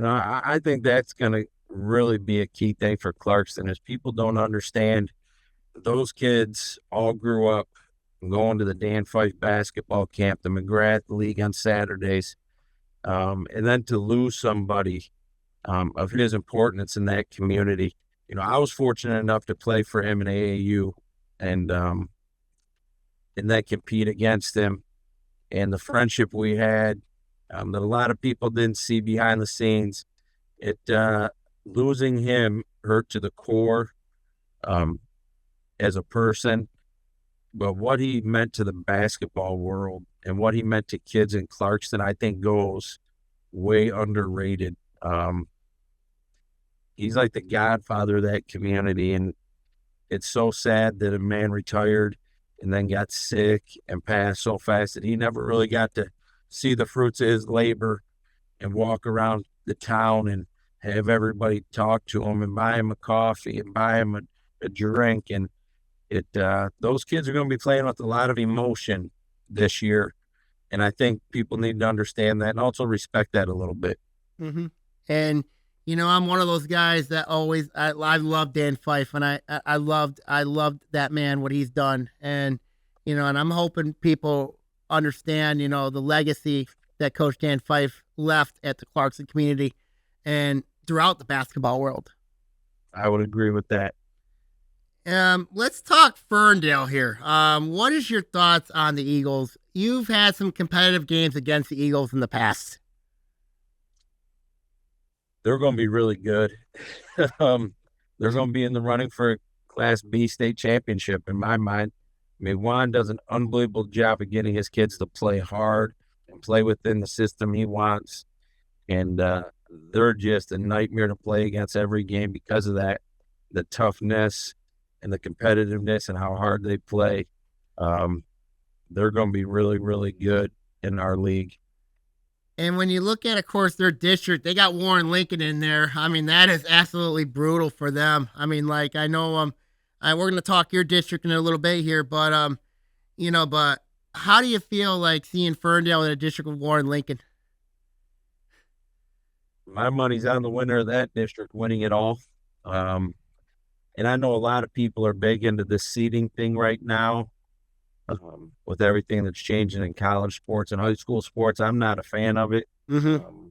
I think that's going to really be a key thing for Clarkston is people don't understand those kids all grew up going to the Dan Fife basketball camp, the McGrath League on Saturdays, and then to lose somebody of his importance in that community. I was fortunate enough to play for him in AAU and then compete against him, and the friendship we had that a lot of people didn't see behind the scenes. Losing him hurt to the core as a person, but what he meant to the basketball world and what he meant to kids in Clarkston, I think goes way underrated. He's like the godfather of that community, and it's so sad that a man retired and then got sick and passed so fast that he never really got to see the fruits of his labor and walk around the town and have everybody talk to him and buy him a coffee and buy him a drink. And those kids are going to be playing with a lot of emotion this year. And I think people need to understand that and also respect that a little bit.
Mm-hmm. And, I'm one of those guys that always, I love Dan Fife, and I loved that man, what he's done. And, and I'm hoping people understand, the legacy that Coach Dan Fife left at the Clarkston community and throughout the basketball world.
I would agree with that.
Let's talk Ferndale here. What is your thoughts on the Eagles? You've had some competitive games against the Eagles in the past.
They're going to be really good. They're going to be in the running for a Class B state championship in my mind. Juan does an unbelievable job of getting his kids to play hard and play within the system he wants. And they're just a nightmare to play against every game because of that, the toughness and the competitiveness and how hard they play. They're going to be really, really good in our league.
And when you look at, of course, their district, they got Warren Lincoln in there. I mean, that is absolutely brutal for them. I mean, like, I know we're going to talk your district in a little bit here, but, but how do you feel like seeing Ferndale in a district with Warren Lincoln?
My money's on the winner of that district winning it all. And I know a lot of people are big into this seeding thing right now. With everything that's changing in college sports and high school sports, I'm not a fan of it.
Mm-hmm.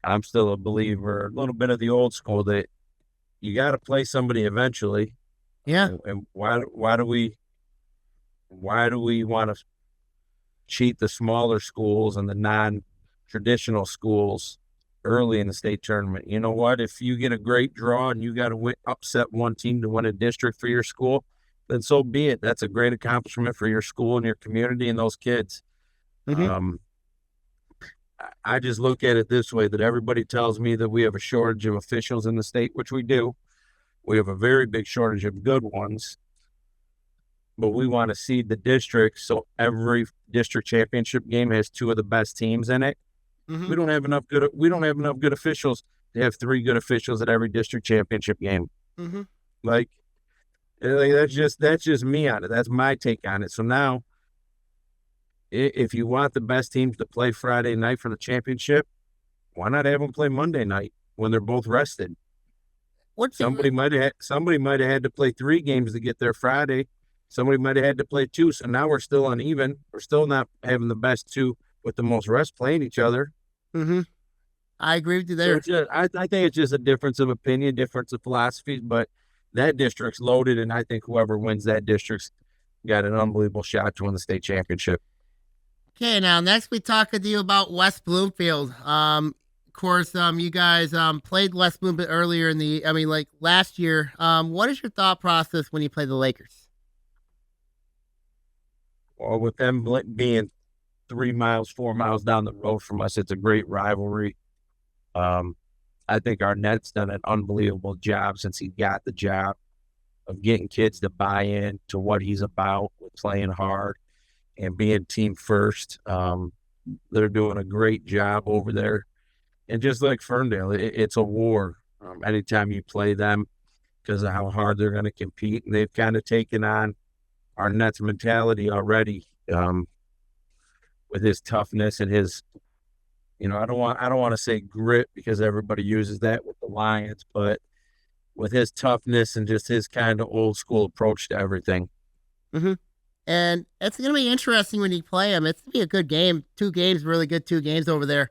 I'm still a believer, a little bit of the old school that you got to play somebody eventually.
Yeah.
And why do we want to cheat the smaller schools and the non-traditional schools early in the state tournament? You know what? If you get a great draw and you got to upset one team to win a district for your school, then so be it. That's a great accomplishment for your school and your community and those kids.
Mm-hmm.
I just look at it this way, that everybody tells me that we have a shortage of officials in the state, which we do. We have a very big shortage of good ones, but we want to seed the district so every district championship game has two of the best teams in it.
Mm-hmm.
We don't have enough good officials to have three good officials at every district championship game.
Mm-hmm.
Like that's just me on it. That's my take on it. So now, if you want the best teams to play Friday night for the championship, why not have them play Monday night when they're both rested?
What's
Somebody might have had to play 3 games to get there Friday. Somebody might have had to play 2. So now we're still uneven. We're still not having the best 2 with the most rest playing each other.
Mm-hmm. I agree with you
So
there.
it's just, I think it's just a difference of opinion, difference of philosophies, but that district's loaded, and I think whoever wins that district's got an unbelievable shot to win the state championship.
Okay, now next we talk to you about West Bloomfield. Of course, you guys played West Bloomfield earlier last year. What is your thought process when you play the Lakers?
Well, with them being 3 miles, 4 miles down the road from us, it's a great rivalry. I think Arnett's done an unbelievable job since he got the job of getting kids to buy in to what he's about with playing hard and being team first. They're doing a great job over there. And just like Ferndale, it's a war anytime you play them because of how hard they're going to compete. And they've kind of taken on Arnett's mentality already with his toughness and his, I don't want to say grit because everybody uses that with the Lions, but with his toughness and just his kind of old school approach to everything.
Mm-hmm. And it's going to be interesting when you play them. It's going to be a good game. 2 games, really good 2 games over there.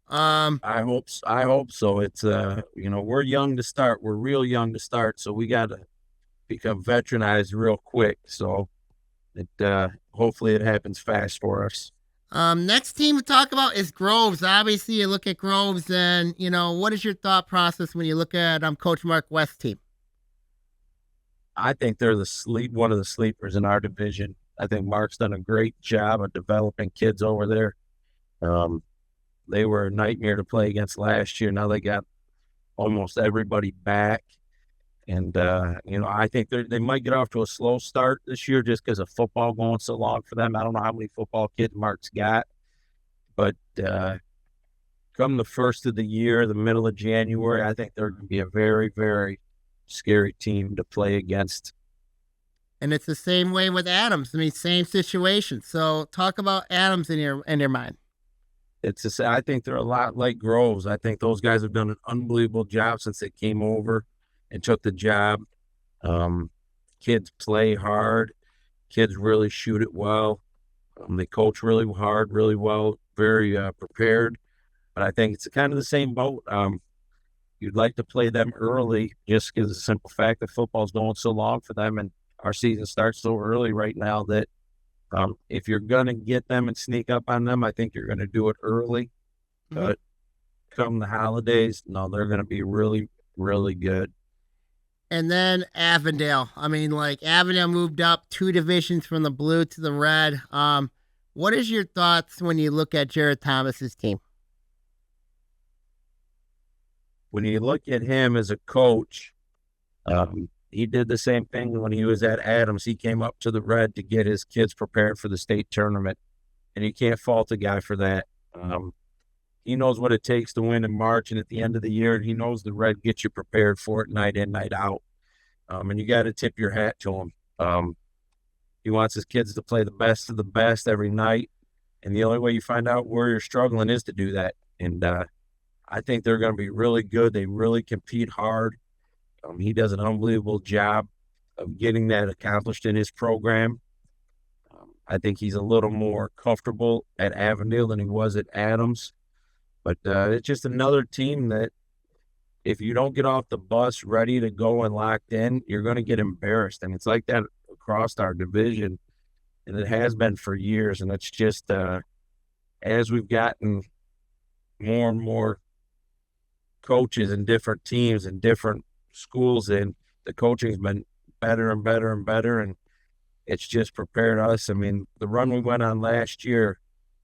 I hope so. It's we're young to start. We're real young to start, so we got to become veteranized real quick. So hopefully it happens fast for us.
Next team to talk about is Groves. Obviously, you look at Groves, and what is your thought process when you look at Coach Mark West's team?
I think they're one of the sleepers in our division. I think Mark's done a great job of developing kids over there. They were a nightmare to play against last year. Now they got almost everybody back. And, I think they might get off to a slow start this year just because of football going so long for them. I don't know how many football kids Mark's got. But come the first of the year, the middle of January, I think they're going to be a very, very scary team to play against.
And it's the same way with Adams. Same situation. So talk about Adams in your mind.
I think they're a lot like Groves. I think those guys have done an unbelievable job since they came over and took the job. Kids play hard. Kids really shoot it well. They coach really hard, really well, very prepared. But I think it's kind of the same boat. You'd like to play them early just because of the simple fact that football's going so long for them and our season starts so early right now that if you're going to get them and sneak up on them, I think you're going to do it early.
Mm-hmm.
But come the holidays, no, they're going to be really, really good.
And then Avondale. Avondale moved up 2 divisions from the blue to the red. What is your thoughts when you look at Jared Thomas's team?
When you look at him as a coach, he did the same thing when he was at Adams. He came up to the red to get his kids prepared for the state tournament, and you can't fault a guy for that. He knows what it takes to win in March, and at the end of the year, he knows the red gets you prepared for it night in, night out. And you got to tip your hat to him. He wants his kids to play the best of the best every night, and the only way you find out where you're struggling is to do that. And I think they're going to be really good. They really compete hard. He does an unbelievable job of getting that accomplished in his program. I think he's a little more comfortable at Avondale than he was at Adams. But it's just another team that if you don't get off the bus ready to go and locked in, you're going to get embarrassed. And it's like that across our division, and it has been for years. And it's just as we've gotten more and more coaches and different teams and different schools in, the coaching's been better and better and better, and it's just prepared us. The run we went on last year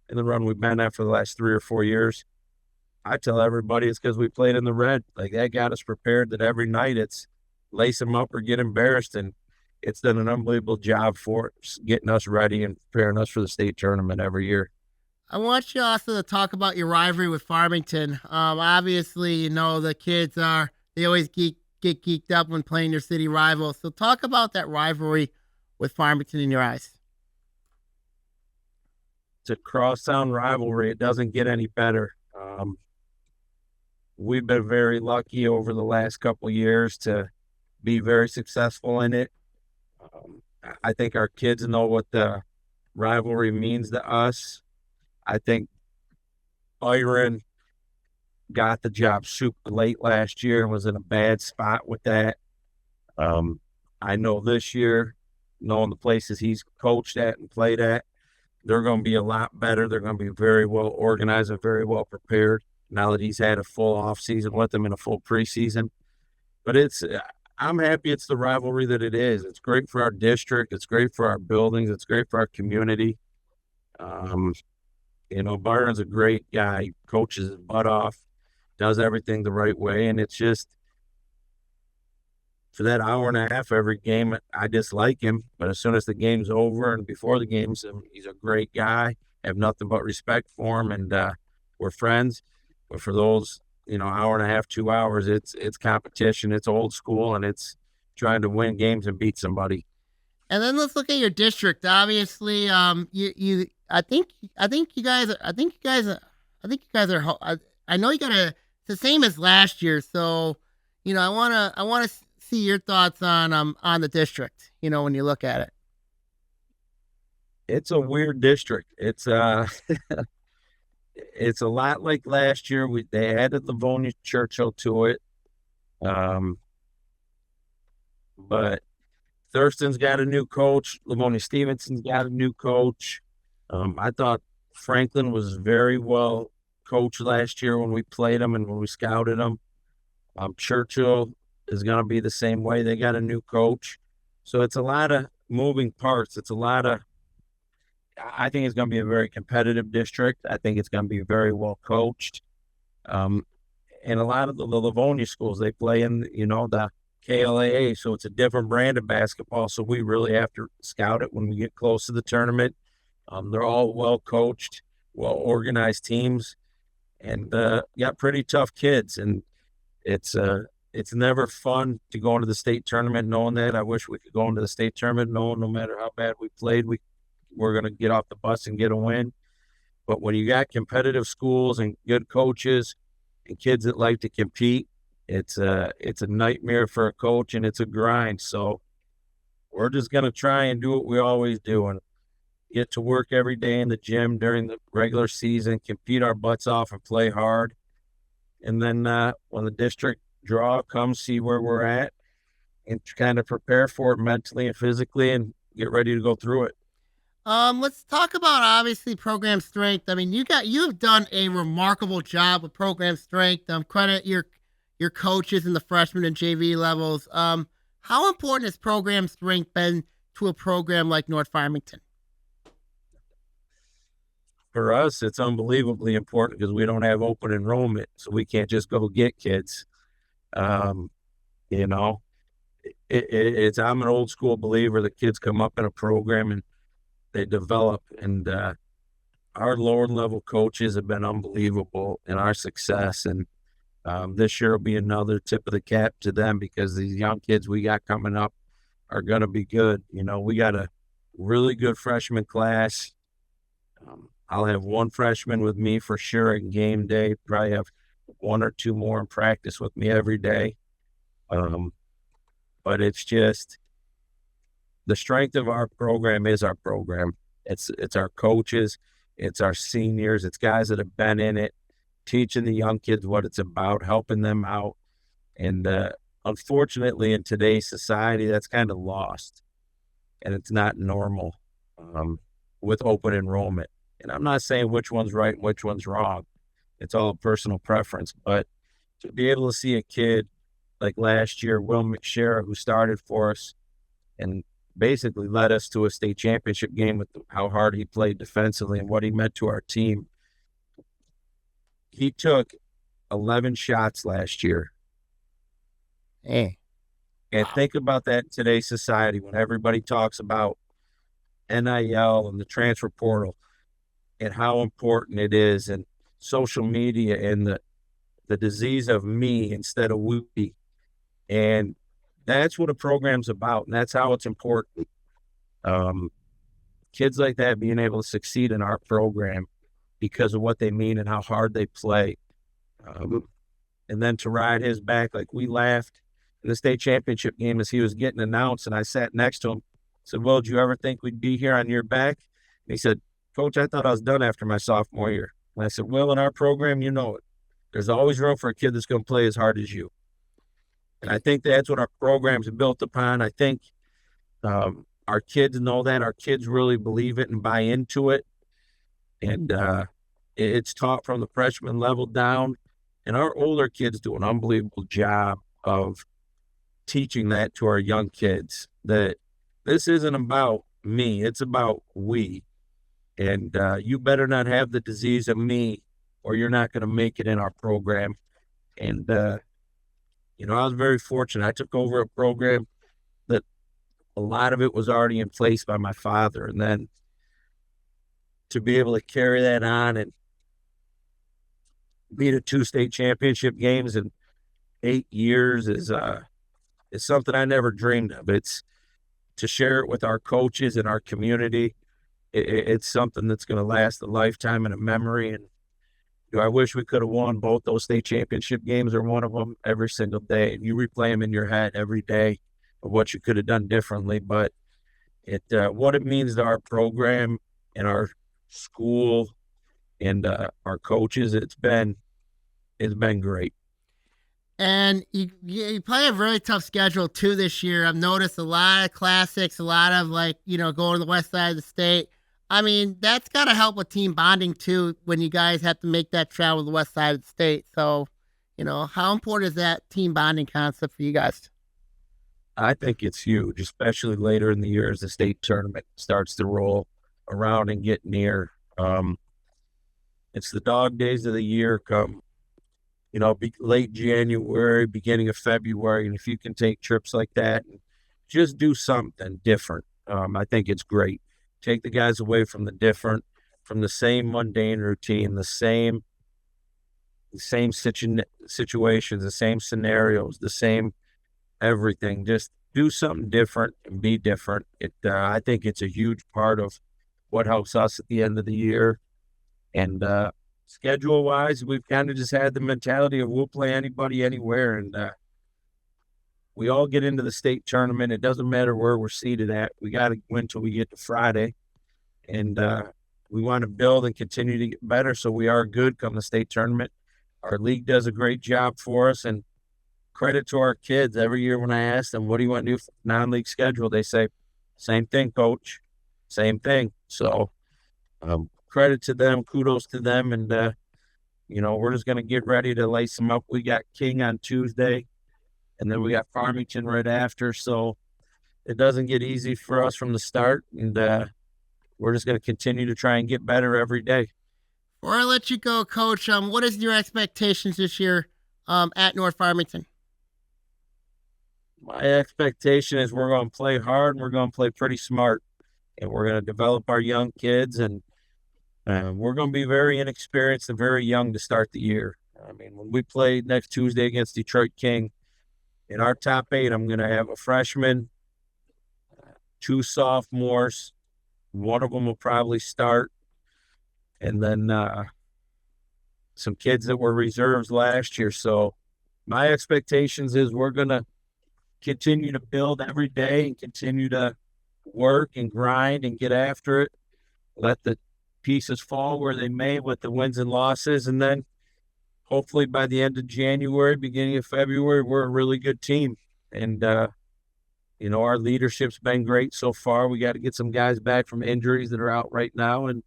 and the run we've been on for the last 3 or 4 years, I tell everybody it's because we played in the red. That got us prepared that every night it's lace them up or get embarrassed, and it's done an unbelievable job for getting us ready and preparing us for the state tournament every year.
I want you also to talk about your rivalry with Farmington. Obviously, the kids they always get geeked up when playing their city rivals. So talk about that rivalry with Farmington in your eyes.
It's a crosstown rivalry. It doesn't get any better. we've been very lucky over the last couple of years to be very successful in it. I think our kids know what the rivalry means to us. I think Orion got the job super late last year and was in a bad spot with that. I know this year, knowing the places he's coached at and played at, they're going to be a lot better. They're going to be very well organized and very well prepared now that he's had a full off season with them and a full preseason. But I'm happy it's the rivalry that it is. It's great for our district. It's great for our buildings. It's great for our community. Byron's a great guy. He coaches his butt off, does everything the right way. And it's just, for that hour and a half every game, I dislike him. But as soon as the game's over and before the games, he's a great guy. I have nothing but respect for him, and we're friends. But for those, hour and a half, 2 hours, it's competition. It's old school, and it's trying to win games and beat somebody.
And then let's look at your district. Obviously, I think you guys are. I know you got it's the same as last year. So, I want to see your thoughts on the district. When you look at it,
it's a weird district. It's it's a lot like last year. They added Livonia Churchill to it, but Thurston's got a new coach. Livonia Stevenson's got a new coach. I thought Franklin was very well coached last year when we played them and when we scouted them. Churchill is going to be the same way. They got a new coach. So it's a lot of moving parts. I think it's going to be a very competitive district. I think it's going to be very well coached. And a lot of the Livonia schools, they play in, the KLAA. So it's a different brand of basketball. So we really have to scout it when we get close to the tournament. They're all well coached, well organized teams, and got pretty tough kids. And it's never fun to go into the state tournament knowing that. I wish we could go into the state tournament knowing no matter how bad we played, we're going to get off the bus and get a win. But when you got competitive schools and good coaches and kids that like to compete, it's a nightmare for a coach, and it's a grind. So we're just going to try and do what we always do and get to work every day in the gym during the regular season, compete our butts off and play hard. And then when the district draw comes, see where we're at and kind of prepare for it mentally and physically and get ready to go through it.
Let's talk about obviously program strength. I mean, you've done a remarkable job with program strength. Credit your coaches in the freshman and JV levels. How important has program strength been to a program like North Farmington?
For us, it's unbelievably important because we don't have open enrollment, so we can't just go get kids. I'm an old school believer that kids come up in a program and they develop, and our lower level coaches have been unbelievable in our success. And this year will be another tip of the cap to them because these young kids we got coming up are going to be good. We got a really good freshman class. I'll have one freshman with me for sure at game day, probably have one or two more in practice with me every day. But it's just the strength of our program is our program. It's our coaches, it's our seniors, it's guys that have been in it, teaching the young kids what it's about, helping them out. And unfortunately, in today's society, that's kind of lost, and it's not normal with open enrollment. And I'm not saying which one's right and which one's wrong. It's all a personal preference. But to be able to see a kid like last year, Will McShare, who started for us and basically led us to a state championship game with how hard he played defensively and what he meant to our team. He took 11 shots last year.
Hey.
And think about that in today's society when everybody talks about NIL and the transfer portal and how important it is, and social media and the disease of me instead of we. And that's what a program's about, and that's how it's important. Kids like that being able to succeed in our program because of what they mean and how hard they play. and then to ride his back. Like, we laughed in the state championship game as he was getting announced, and I sat next to him. I said, "Well, did you ever think we'd be here on your back?" And he said, "Coach, I thought I was done after my sophomore year." And I said, "Well, in our program, you know it. There's always room for a kid that's going to play as hard as you." And I think that's what our program's built upon. I think our kids know that. Our kids really believe it and buy into it. And it's taught from the freshman level down. And our older kids do an unbelievable job of teaching that to our young kids, that this isn't about me, it's about we. And you better not have the disease of me, or you're not going to make it in our program. And, I was very fortunate. I took over a program that a lot of it was already in place by my father. And then to be able to carry that on and be to 2 state championship games in 8 years is something I never dreamed of. It's to share it with our coaches and our community. It's something that's going to last a lifetime and a memory. And I wish we could have won both those state championship games, or one of them, every single day. And you replay them in your head every day of what you could have done differently. But what it means to our program and our school and our coaches, it's been great.
And you play a really tough schedule too this year. I've noticed a lot of classics, a lot of going to the west side of the state. I mean, that's got to help with team bonding too when you guys have to make that travel to the west side of the state. So, how important is that team bonding concept for you guys?
I think it's huge, especially later in the year as the state tournament starts to roll around and get near. It's the dog days of the year come, late January, beginning of February. And if you can take trips like that and just do something different, I think it's great. Take the guys away from the same mundane routine, the same situations, the same scenarios, the same everything. Just do something different and be different. I think it's a huge part of what helps us at the end of the year. And schedule-wise, we've kind of just had the mentality of we'll play anybody, anywhere. And we all get into the state tournament. It doesn't matter where we're seated at. We got to win till we get to Friday. And we want to build and continue to get better so we are good come the state tournament. Our league does a great job for us, and credit to our kids. Every year when I ask them, what do you want to do for non-league schedule? They say, same thing, coach, same thing. So credit to them, kudos to them. And, we're just going to get ready to lace them up. We got King on Tuesday, and then we got Farmington right after. So it doesn't get easy for us from the start. And we're just going to continue to try and get better every day.
Before I let you go, Coach, what is your expectations this year at North Farmington?
My expectation is we're going to play hard, and we're going to play pretty smart, and we're going to develop our young kids, and we're going to be very inexperienced and very young to start the year. I mean, when we play next Tuesday against Detroit King, in our top 8, I'm going to have a freshman, 2 sophomores, one of them will probably start, and then some kids that were reserves last year. So my expectations is we're going to continue to build every day and continue to work and grind and get after it. Let the pieces fall where they may with the wins and losses. And then hopefully by the end of January, beginning of February, we're a really good team. And, our leadership's been great so far. We got to get some guys back from injuries that are out right now. And,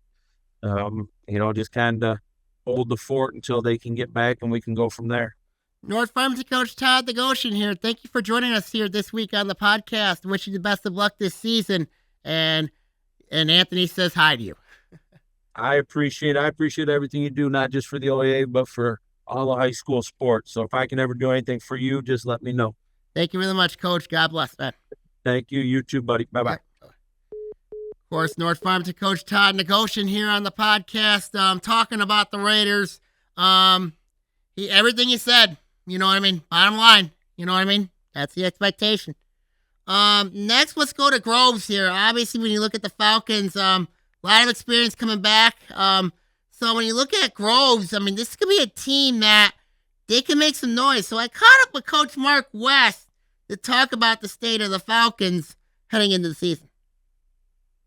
just kind of hold the fort until they can get back and we can go from there.
North Farmington coach Todd Negoshian here. Thank you for joining us here this week on the podcast. Wish you the best of luck this season. And Anthony says hi to you.
I appreciate everything you do, not just for the OAA, but for all the high school sports. So if I can ever do anything for you, just let me know.
Thank you very much, Coach. God bless, man.
Thank you. You too, buddy. Bye-bye.
Of course, North Farmington coach Todd Negoshian here on the podcast, talking about the Raiders. Everything he said, you know what I mean? Bottom line, you know what I mean? That's the expectation. Next, let's go to Groves here. Obviously, when you look at the Falcons, a lot of experience coming back. So when you look at Groves, I mean, this could be a team that they can make some noise. So I caught up with Coach Mark West to talk about the state of the Falcons heading into the season.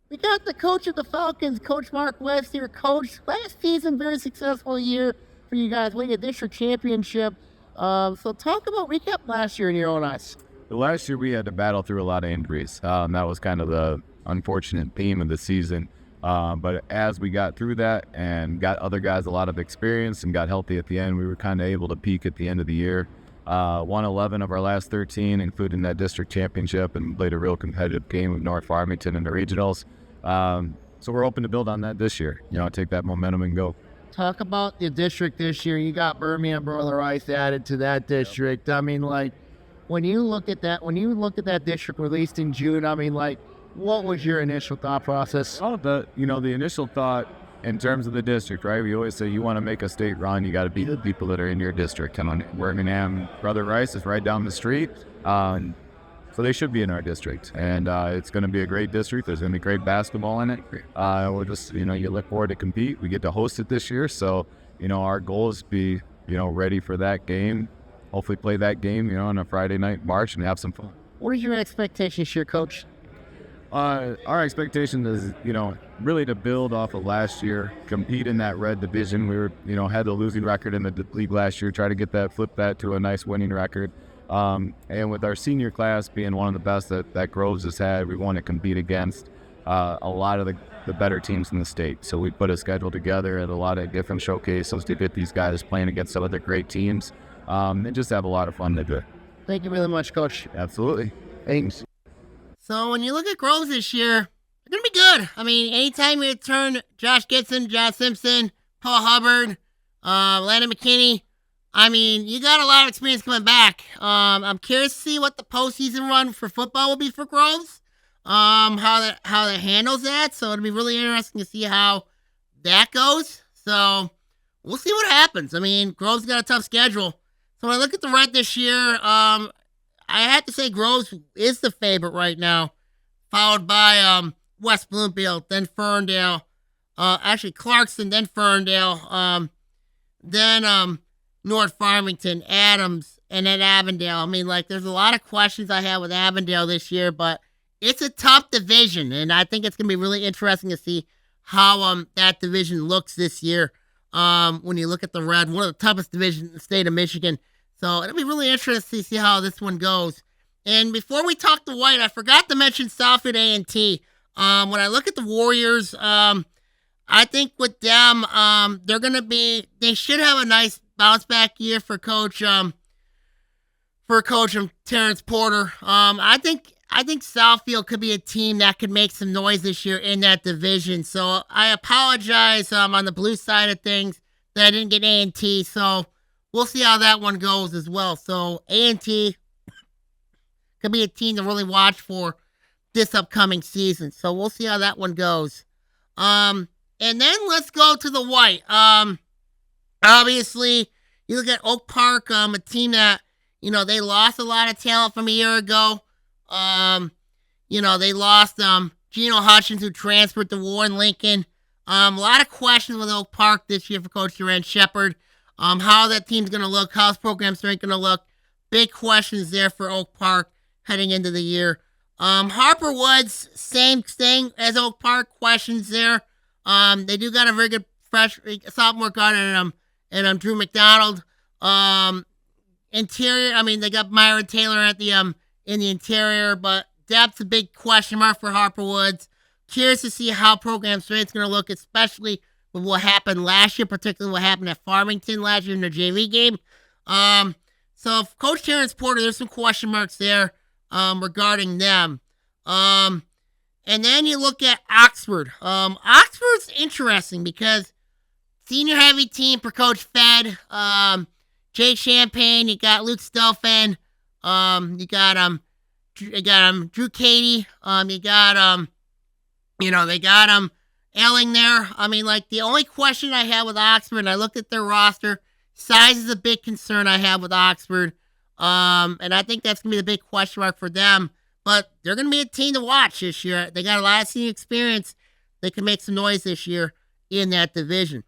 We got the coach of the Falcons, Coach Mark West here. Coach, last season, very successful year for you guys, winning a district championship. So recap last year in your own eyes.
Last year we had to battle through a lot of injuries. That was kind of the unfortunate theme of the season. But as we got through that and got other guys a lot of experience and got healthy at the end, we were kind of able to peak at the end of the year. Won 11 of our last 13, including that district championship, and played a real competitive game with North Farmington in the regionals. So we're hoping to build on that this year, take that momentum and go.
Talk about the district this year. You got Birmingham Broiler Rice added to that district. I mean, when you look at that district released in June, what was your initial thought process?
Oh, the initial thought in terms of the district, right? We always say you want to make a state run, you got to beat the people that are in your district. Come on, Birmingham Brother Rice is right down the street. So they should be in our district, and it's going to be a great district. There's going to be great basketball in it. We're just, you look forward to compete. We get to host it this year, so our goal is to be, ready for that game. Hopefully, play that game, on a Friday night March and have some fun.
What are your expectations here, Coach?
Our expectation is, really to build off of last year, compete in that red division. We were, had the losing record in the league last year. Try to flip that to a nice winning record. And with our senior class being one of the best that Groves has had, we want to compete against a lot of the better teams in the state. So we put a schedule together at a lot of different showcases to get these guys playing against some of the great teams, and just have a lot of fun to do it.
Thank you really much, Coach.
Absolutely. Thanks.
So when you look at Groves this year, they're going to be good. Anytime you turn Josh Gibson, John Simpson, Paul Hubbard, Landon McKinney, you got a lot of experience coming back. I'm curious to see what the postseason run for football will be for Groves, how that handles that. So it'll be really interesting to see how that goes. So we'll see what happens. Groves got a tough schedule. So when I look at the red this year, I have to say Groves is the favorite right now, followed by West Bloomfield, then Ferndale, actually Clarkston, then Ferndale, then North Farmington, Adams, and then Avondale. There's a lot of questions I have with Avondale this year, but it's a tough division, and I think it's going to be really interesting to see how that division looks this year. When you look at the red, one of the toughest divisions in the state of Michigan. So it'll be really interesting to see how this one goes. And before we talk to white, I forgot to mention Southfield A&T. When I look at the Warriors, I think with them, they should have a nice bounce back year for Coach Terrence Porter. I think Southfield could be a team that could make some noise this year in that division. So I apologize on the blue side of things that I didn't get A&T. So we'll see how that one goes as well. So A&T could be a team to really watch for this upcoming season. So we'll see how that one goes. And then let's go to the white. Obviously, you look at Oak Park, a team that, they lost a lot of talent from a year ago. They lost Geno Hutchins, who transferred to Warren Lincoln. A lot of questions with Oak Park this year for Coach Durant Shepard. How that team's going to look, how's program strength going to look. Big questions there for Oak Park heading into the year. Harper Woods, same thing as Oak Park, questions there. They do got a very good sophomore guard and Drew McDonald. Interior, they got Myron Taylor at the in the interior, but depth's a big question mark for Harper Woods. Curious to see how program strength's going to look, especially with what happened last year, particularly what happened at Farmington last year in the JV game. So Coach Terrence Porter, there's some question marks there regarding them. And then you look at Oxford. Oxford's interesting because senior heavy team for Coach Fed. Jake Champagne, you got Luke Stelfen, you got Drew Cady, you got they got Elling there. The only question I have with Oxford, and I looked at their roster, size is a big concern I have with Oxford. And I think that's going to be the big question mark for them. But they're going to be a team to watch this year. They got a lot of senior experience. They can make some noise this year in that division.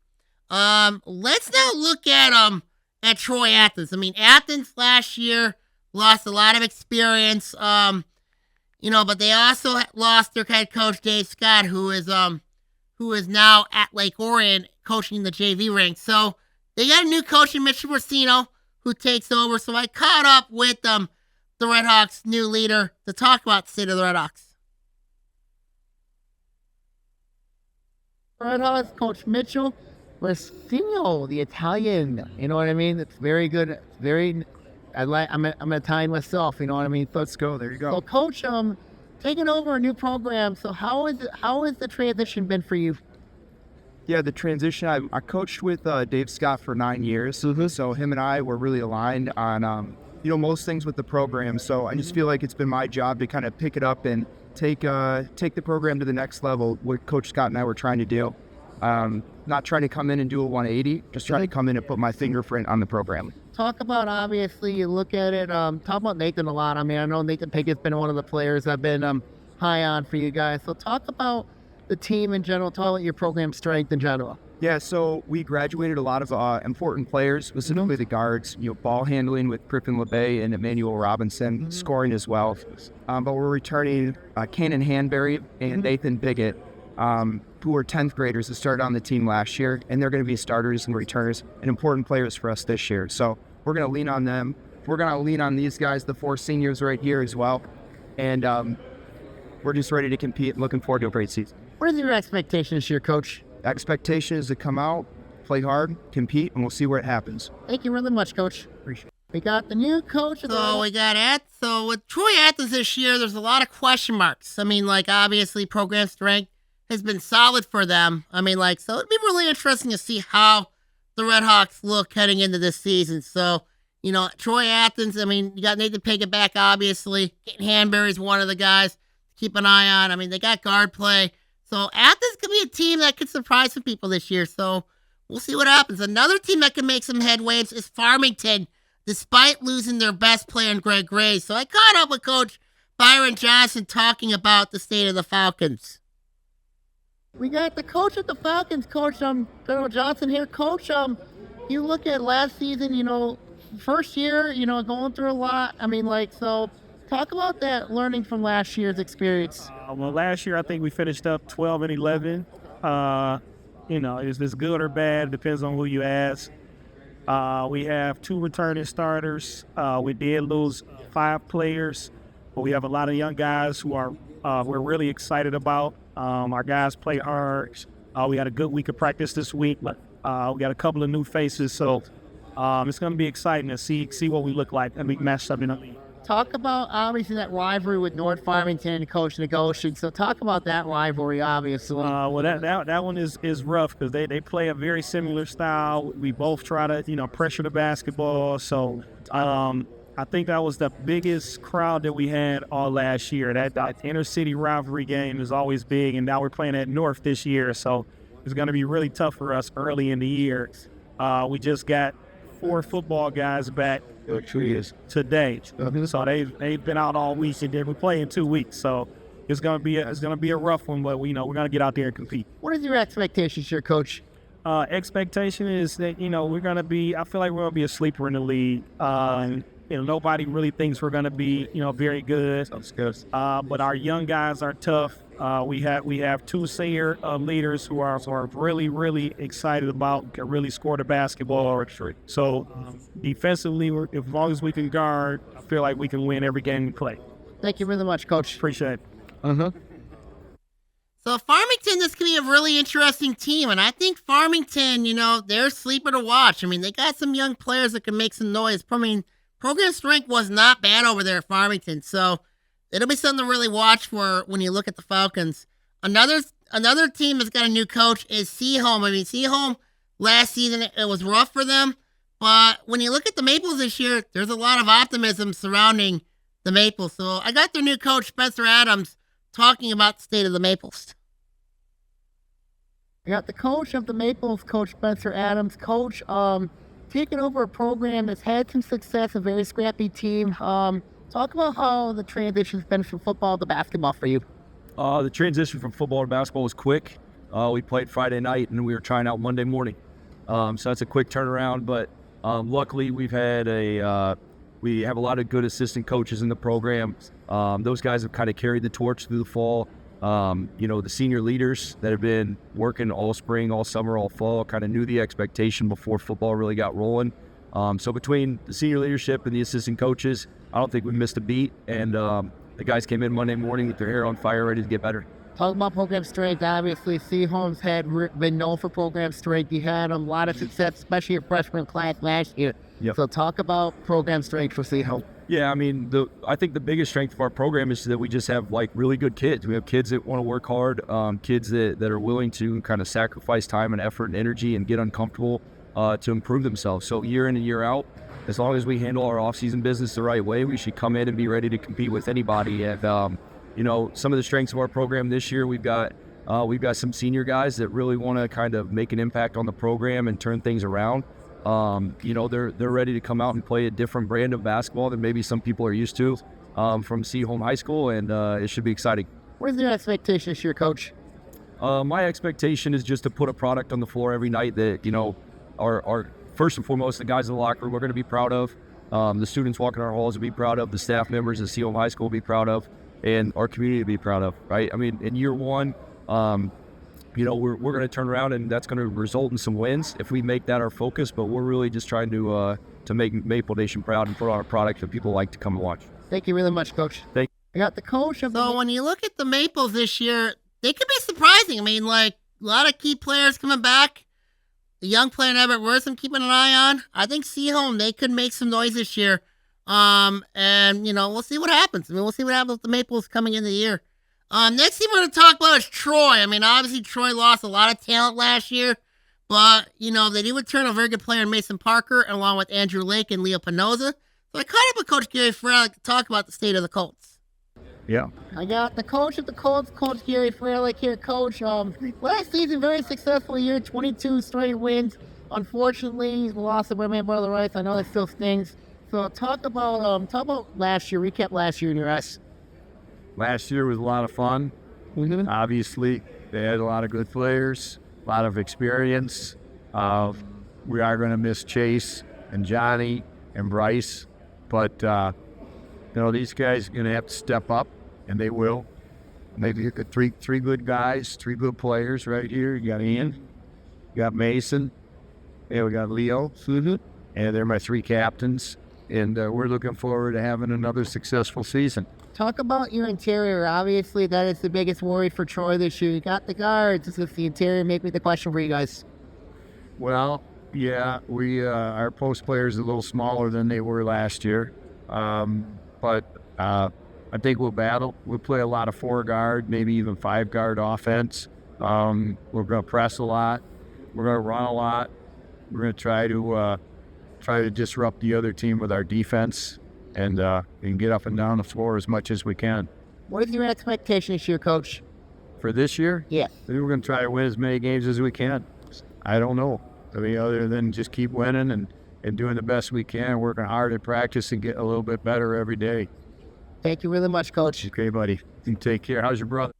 Let's now look at at Troy Athens. I mean, Athens last year lost a lot of experience, but they also lost their head coach Dave Scott, who is now at Lake Orion coaching the JV ranks. So they got a new coach in Mitchell Racino who takes over. So I caught up with the Redhawks' new leader to talk about the state of the Redhawks. Redhawks coach Mitchell Racino, the Italian. You know what I mean? It's very good. I'm Italian myself. You know what I mean?
Let's go. There you go.
So, coach, taking over a new program. So, how has the transition been for you?
Yeah, the transition. I coached with Dave Scott for 9 years, so him and I were really aligned on most things with the program. So I just feel like it's been my job to kind of pick it up and take the program to the next level. What Coach Scott and I were trying to do, not trying to come in and do a 180, just trying to come in and put my fingerprint on the program.
Talk about, obviously, you look at it. Talk about Nathan a lot. I mean, I know Nathan Pickett's been one of the players I've been high on for you guys. So talk about the team in general. Talk about your program strength in general.
Yeah, so we graduated a lot of important players, specifically the guards, ball handling with Griffin LeBay and Emmanuel Robinson, scoring as well. But we're returning Kanan Hanbury and Nathan Biggett, who were 10th graders that started on the team last year, and they're going to be starters and returners and important players for us this year. So we're going to lean on them. We're going to lean on these guys, the 4 seniors right here as well. And we're just ready to compete and looking forward to a great season.
What is your expectation this year, Coach?
Expectation is to come out, play hard, compete, and we'll see where it happens.
Thank you really much, Coach.
Appreciate it.
We got the new coach. So with Troy Athens this year, there's a lot of question marks. I mean, obviously program strength has been solid for them. I mean, so it'd be really interesting to see how the Redhawks look heading into this season. So, Troy Athens, I mean, you got Nathan Pickett back, obviously. Hanbury's one of the guys to keep an eye on. I mean, they got guard play. So Athens could be a team that could surprise some people this year. So we'll see what happens. Another team that can make some headwaves is Farmington, despite losing their best player in Greg Gray. So I caught up with Coach Byron Johnson talking about the state of the Falcons. We got the coach of the Falcons, Coach General Johnson here. Coach, you look at last season, first year, going through a lot. I mean, so talk about that learning from last year's experience.
Well, last year I think we finished up 12 and 11. Is this good or bad? Depends on who you ask. We have 2 returning starters. We did lose 5 players, but we have a lot of young guys who are we're really excited about. Our guys play hard. We had a good week of practice this week. We got a couple of new faces, so it's going to be exciting to see what we look like and we match up in the league.
Talk about, obviously, that rivalry with North Farmington and Coach Negotiation. So talk about that rivalry, obviously.
Well, that one is rough because they play a very similar style. We both try to, pressure the basketball. So I think that was the biggest crowd that we had all last year. That inner-city rivalry game is always big, and now we're playing at North this year. So it's going to be really tough for us early in the year. We just got 4 football guys back today. So they've been out all week, and then we play in 2 weeks. So it's gonna be a rough one, but we're gonna get out there and compete.
What is your expectations here, Coach?
Expectation is that we're gonna be. I feel like we're gonna be a sleeper in the league. Nobody really thinks we're gonna be very good.
That's good.
But our young guys are tough. We have 2 senior leaders who are really, really excited about can really score the basketball. So defensively, as long as we can guard, I feel like we can win every game we play.
Thank you very much, Coach.
Appreciate it.
So Farmington, this could be a really interesting team, and I think Farmington, they're a sleeper to watch. I mean, they got some young players that can make some noise. I mean, program strength was not bad over there at Farmington, so it'll be something to really watch for when you look at the Falcons. Another team that's got a new coach is Seaholm. I mean, Seaholm, last season, it was rough for them, but when you look at the Maples this year, there's a lot of optimism surrounding the Maples. So I got their new coach, Spencer Adams, talking about the state of the Maples. I got the coach of the Maples, Coach Spencer Adams. Coach, taking over a program that's had some success, a very scrappy team. Talk about how the transition's been from football to basketball for you.
The transition from football to basketball was quick. We played Friday night and we were trying out Monday morning. So that's a quick turnaround, but
Luckily, we have a lot of good assistant coaches in the program. Those guys have kind of carried the torch through the fall. The senior leaders that have been working all spring, all summer, all fall kind of knew the expectation before football really got rolling. So between the senior leadership and the assistant coaches, I don't think we missed a beat. And the guys came in Monday morning with their hair on fire, ready to get better.
Talking about program strength, obviously, Seaholmes had been known for program strength. You had a lot of success, especially your freshman class last year.
Yep.
So talk about program strength for Seaholmes.
Yeah, I mean, I think the biggest strength of our program is that we just have really good kids. We have kids that want to work hard, kids that are willing to kind of sacrifice time and effort and energy and get uncomfortable to improve themselves. So year in and year out, as long as we handle our off-season business the right way, we should come in and be ready to compete with anybody. And some of the strengths of our program this year, we've got some senior guys that really want to kind of make an impact on the program and turn things around. They're ready to come out and play a different brand of basketball than maybe some people are used to from Seaholm High School, and it should be exciting.
What is your expectation this year, Coach?
My expectation is just to put a product on the floor every night that, our first and foremost, the guys in the locker room are going to be proud of, the students walking our halls will be proud of, the staff members at Seaholm High School will be proud of, and our community to be proud of, right? I mean, in year one, we're going to turn around and that's going to result in some wins if we make that our focus, but we're really just trying to make Maple Nation proud and put on a product that people like to come and watch.
Thank you really much, Coach.
Thank you.
I got the coach of So when you look at the Maples this year, they could be surprising. I mean, a lot of key players coming back. The young player Everett Worth I'm keeping an eye on. I think Seaholm, they could make some noise this year. And we'll see what happens. I mean, we'll see what happens with the Maples coming into the year. Next thing we're going to talk about is Troy. I mean, obviously Troy lost a lot of talent last year, but, they did return a very good player in Mason Parker, along with Andrew Lake and Leo Pinoza. So I caught up with Coach Gary Freilich to talk about the state of the Colts.
Yeah.
I got the coach of the Colts, Coach Gary Freilich here. Coach, last season, very successful year, 22 straight wins. Unfortunately, the loss of my man Brother Rice, I know that still stings. So talk about last year, recap last year in your eyes.
Last year was a lot of fun.
Mm-hmm.
Obviously, they had a lot of good players, a lot of experience. We are going to miss Chase and Johnny and Bryce, but these guys are going to have to step up, and they will. Maybe you got three good guys, three good players right here. You got Ian, you got Mason, and we got Leo, mm-hmm. And they're my three captains, and we're looking forward to having another successful season.
Talk about your interior. Obviously, that is the biggest worry for Troy this year. You got the guards. This is the interior. Make me the question for you guys.
Well, yeah, our post players are a little smaller than they were last year, but I think we'll battle. We'll play a lot of 4-guard, maybe even 5-guard offense. We're going to press a lot. We're going to run a lot. We're going to try to disrupt the other team with our defense. And get up and down the floor as much as we can.
What is your expectation this year, Coach?
For this year?
Yeah.
I think we're going to try to win as many games as we can. I don't know. I mean, other than just keep winning and doing the best we can, working hard at practice and getting a little bit better every day.
Thank you really much, Coach.
Okay, buddy. You take care. How's your brother?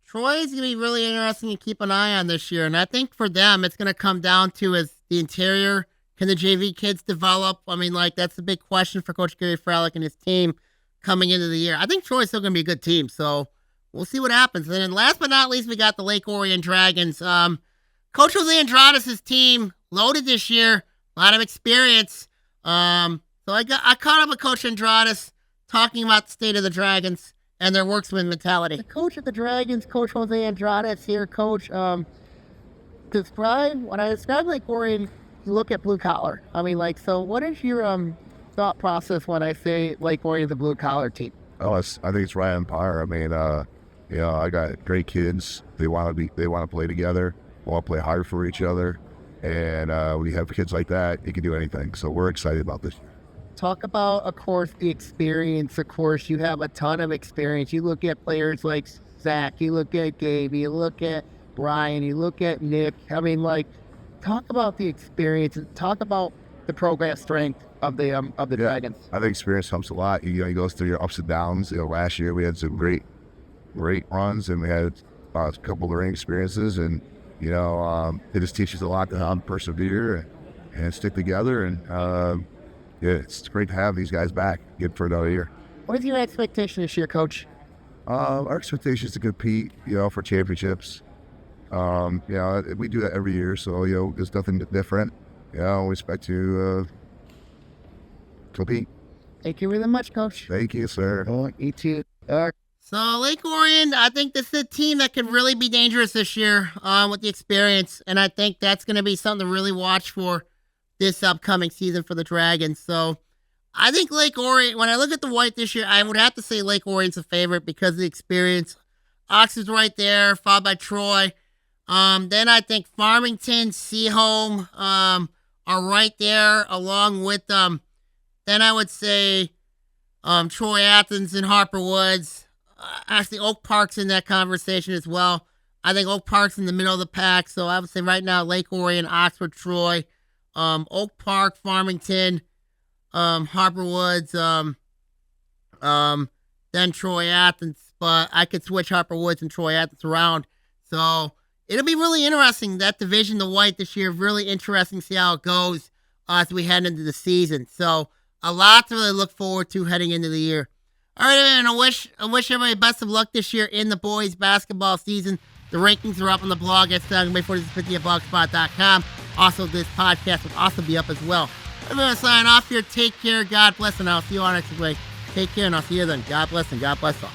Troy's going to be really interesting to keep an eye on this year. And I think for them, it's going to come down to is the interior. Can the JV kids develop? I mean, that's the big question for Coach Gary Freilich and his team coming into the year. I think Troy's still going to be a good team, so we'll see what happens. And then last but not least, we got the Lake Orion Dragons. Coach Jose Andrades' team, loaded this year, a lot of experience. So I caught up with Coach Andrades talking about the state of the Dragons and their worksman mentality. The coach of the Dragons, Coach Jose Andrades here. Coach, when I describe Lake Orion, you look at blue collar. I mean, so what is your thought process when I say Lake Orion is a blue collar team?
Oh, I think it's right on par. I mean, I got great kids. They want to play together, want to play hard for each other, and when you have kids like that, you can do anything. So we're excited about this year.
Talk about, of course, the experience. Of course, you have a ton of experience. You look at players like Zach. You look at Gabe. You look at Brian. You look at Nick. I mean, talk about the experience and talk about the program strength of the Dragons.
I think experience helps a lot. You go through your ups and downs. Last year we had some great runs, and we had a couple of learning experiences, and it just teaches a lot to how to persevere and stick together. And yeah, it's great to have these guys back. Good for another year.
What is your expectation this year, Coach?
Our expectation is to compete, for championships. We do that every year, so there's nothing different. We expect to compete.
Thank you very much, Coach.
Thank you, sir.
You too. So Lake Orion, I think this is a team that could really be dangerous this year with the experience, and I think that's going to be something to really watch for this upcoming season for the Dragons. So I think Lake Orion, when I look at the white this year, I would have to say Lake Orion's a favorite because of the experience. Oxford's right there, followed by Troy. Then I think Farmington, Seaholm are right there along with them. Then I would say Troy Athens and Harper Woods. Actually, Oak Park's in that conversation as well. I think Oak Park's in the middle of the pack, so I would say right now Lake Orion, Oxford, Troy, Oak Park, Farmington, Harper Woods, then Troy Athens. But I could switch Harper Woods and Troy Athens around. So it'll be really interesting, that division, the white this year. Really interesting to see how it goes as we head into the season. So a lot to really look forward to heading into the year. All right, and I wish everybody best of luck this year in the boys basketball season. The rankings are up on the blog at 50 at blogspot.com. Also, this podcast will also be up as well. I'm going to sign off here. Take care. God bless, and I'll see you on next week. Take care, and I'll see you then. God bless, and God bless all.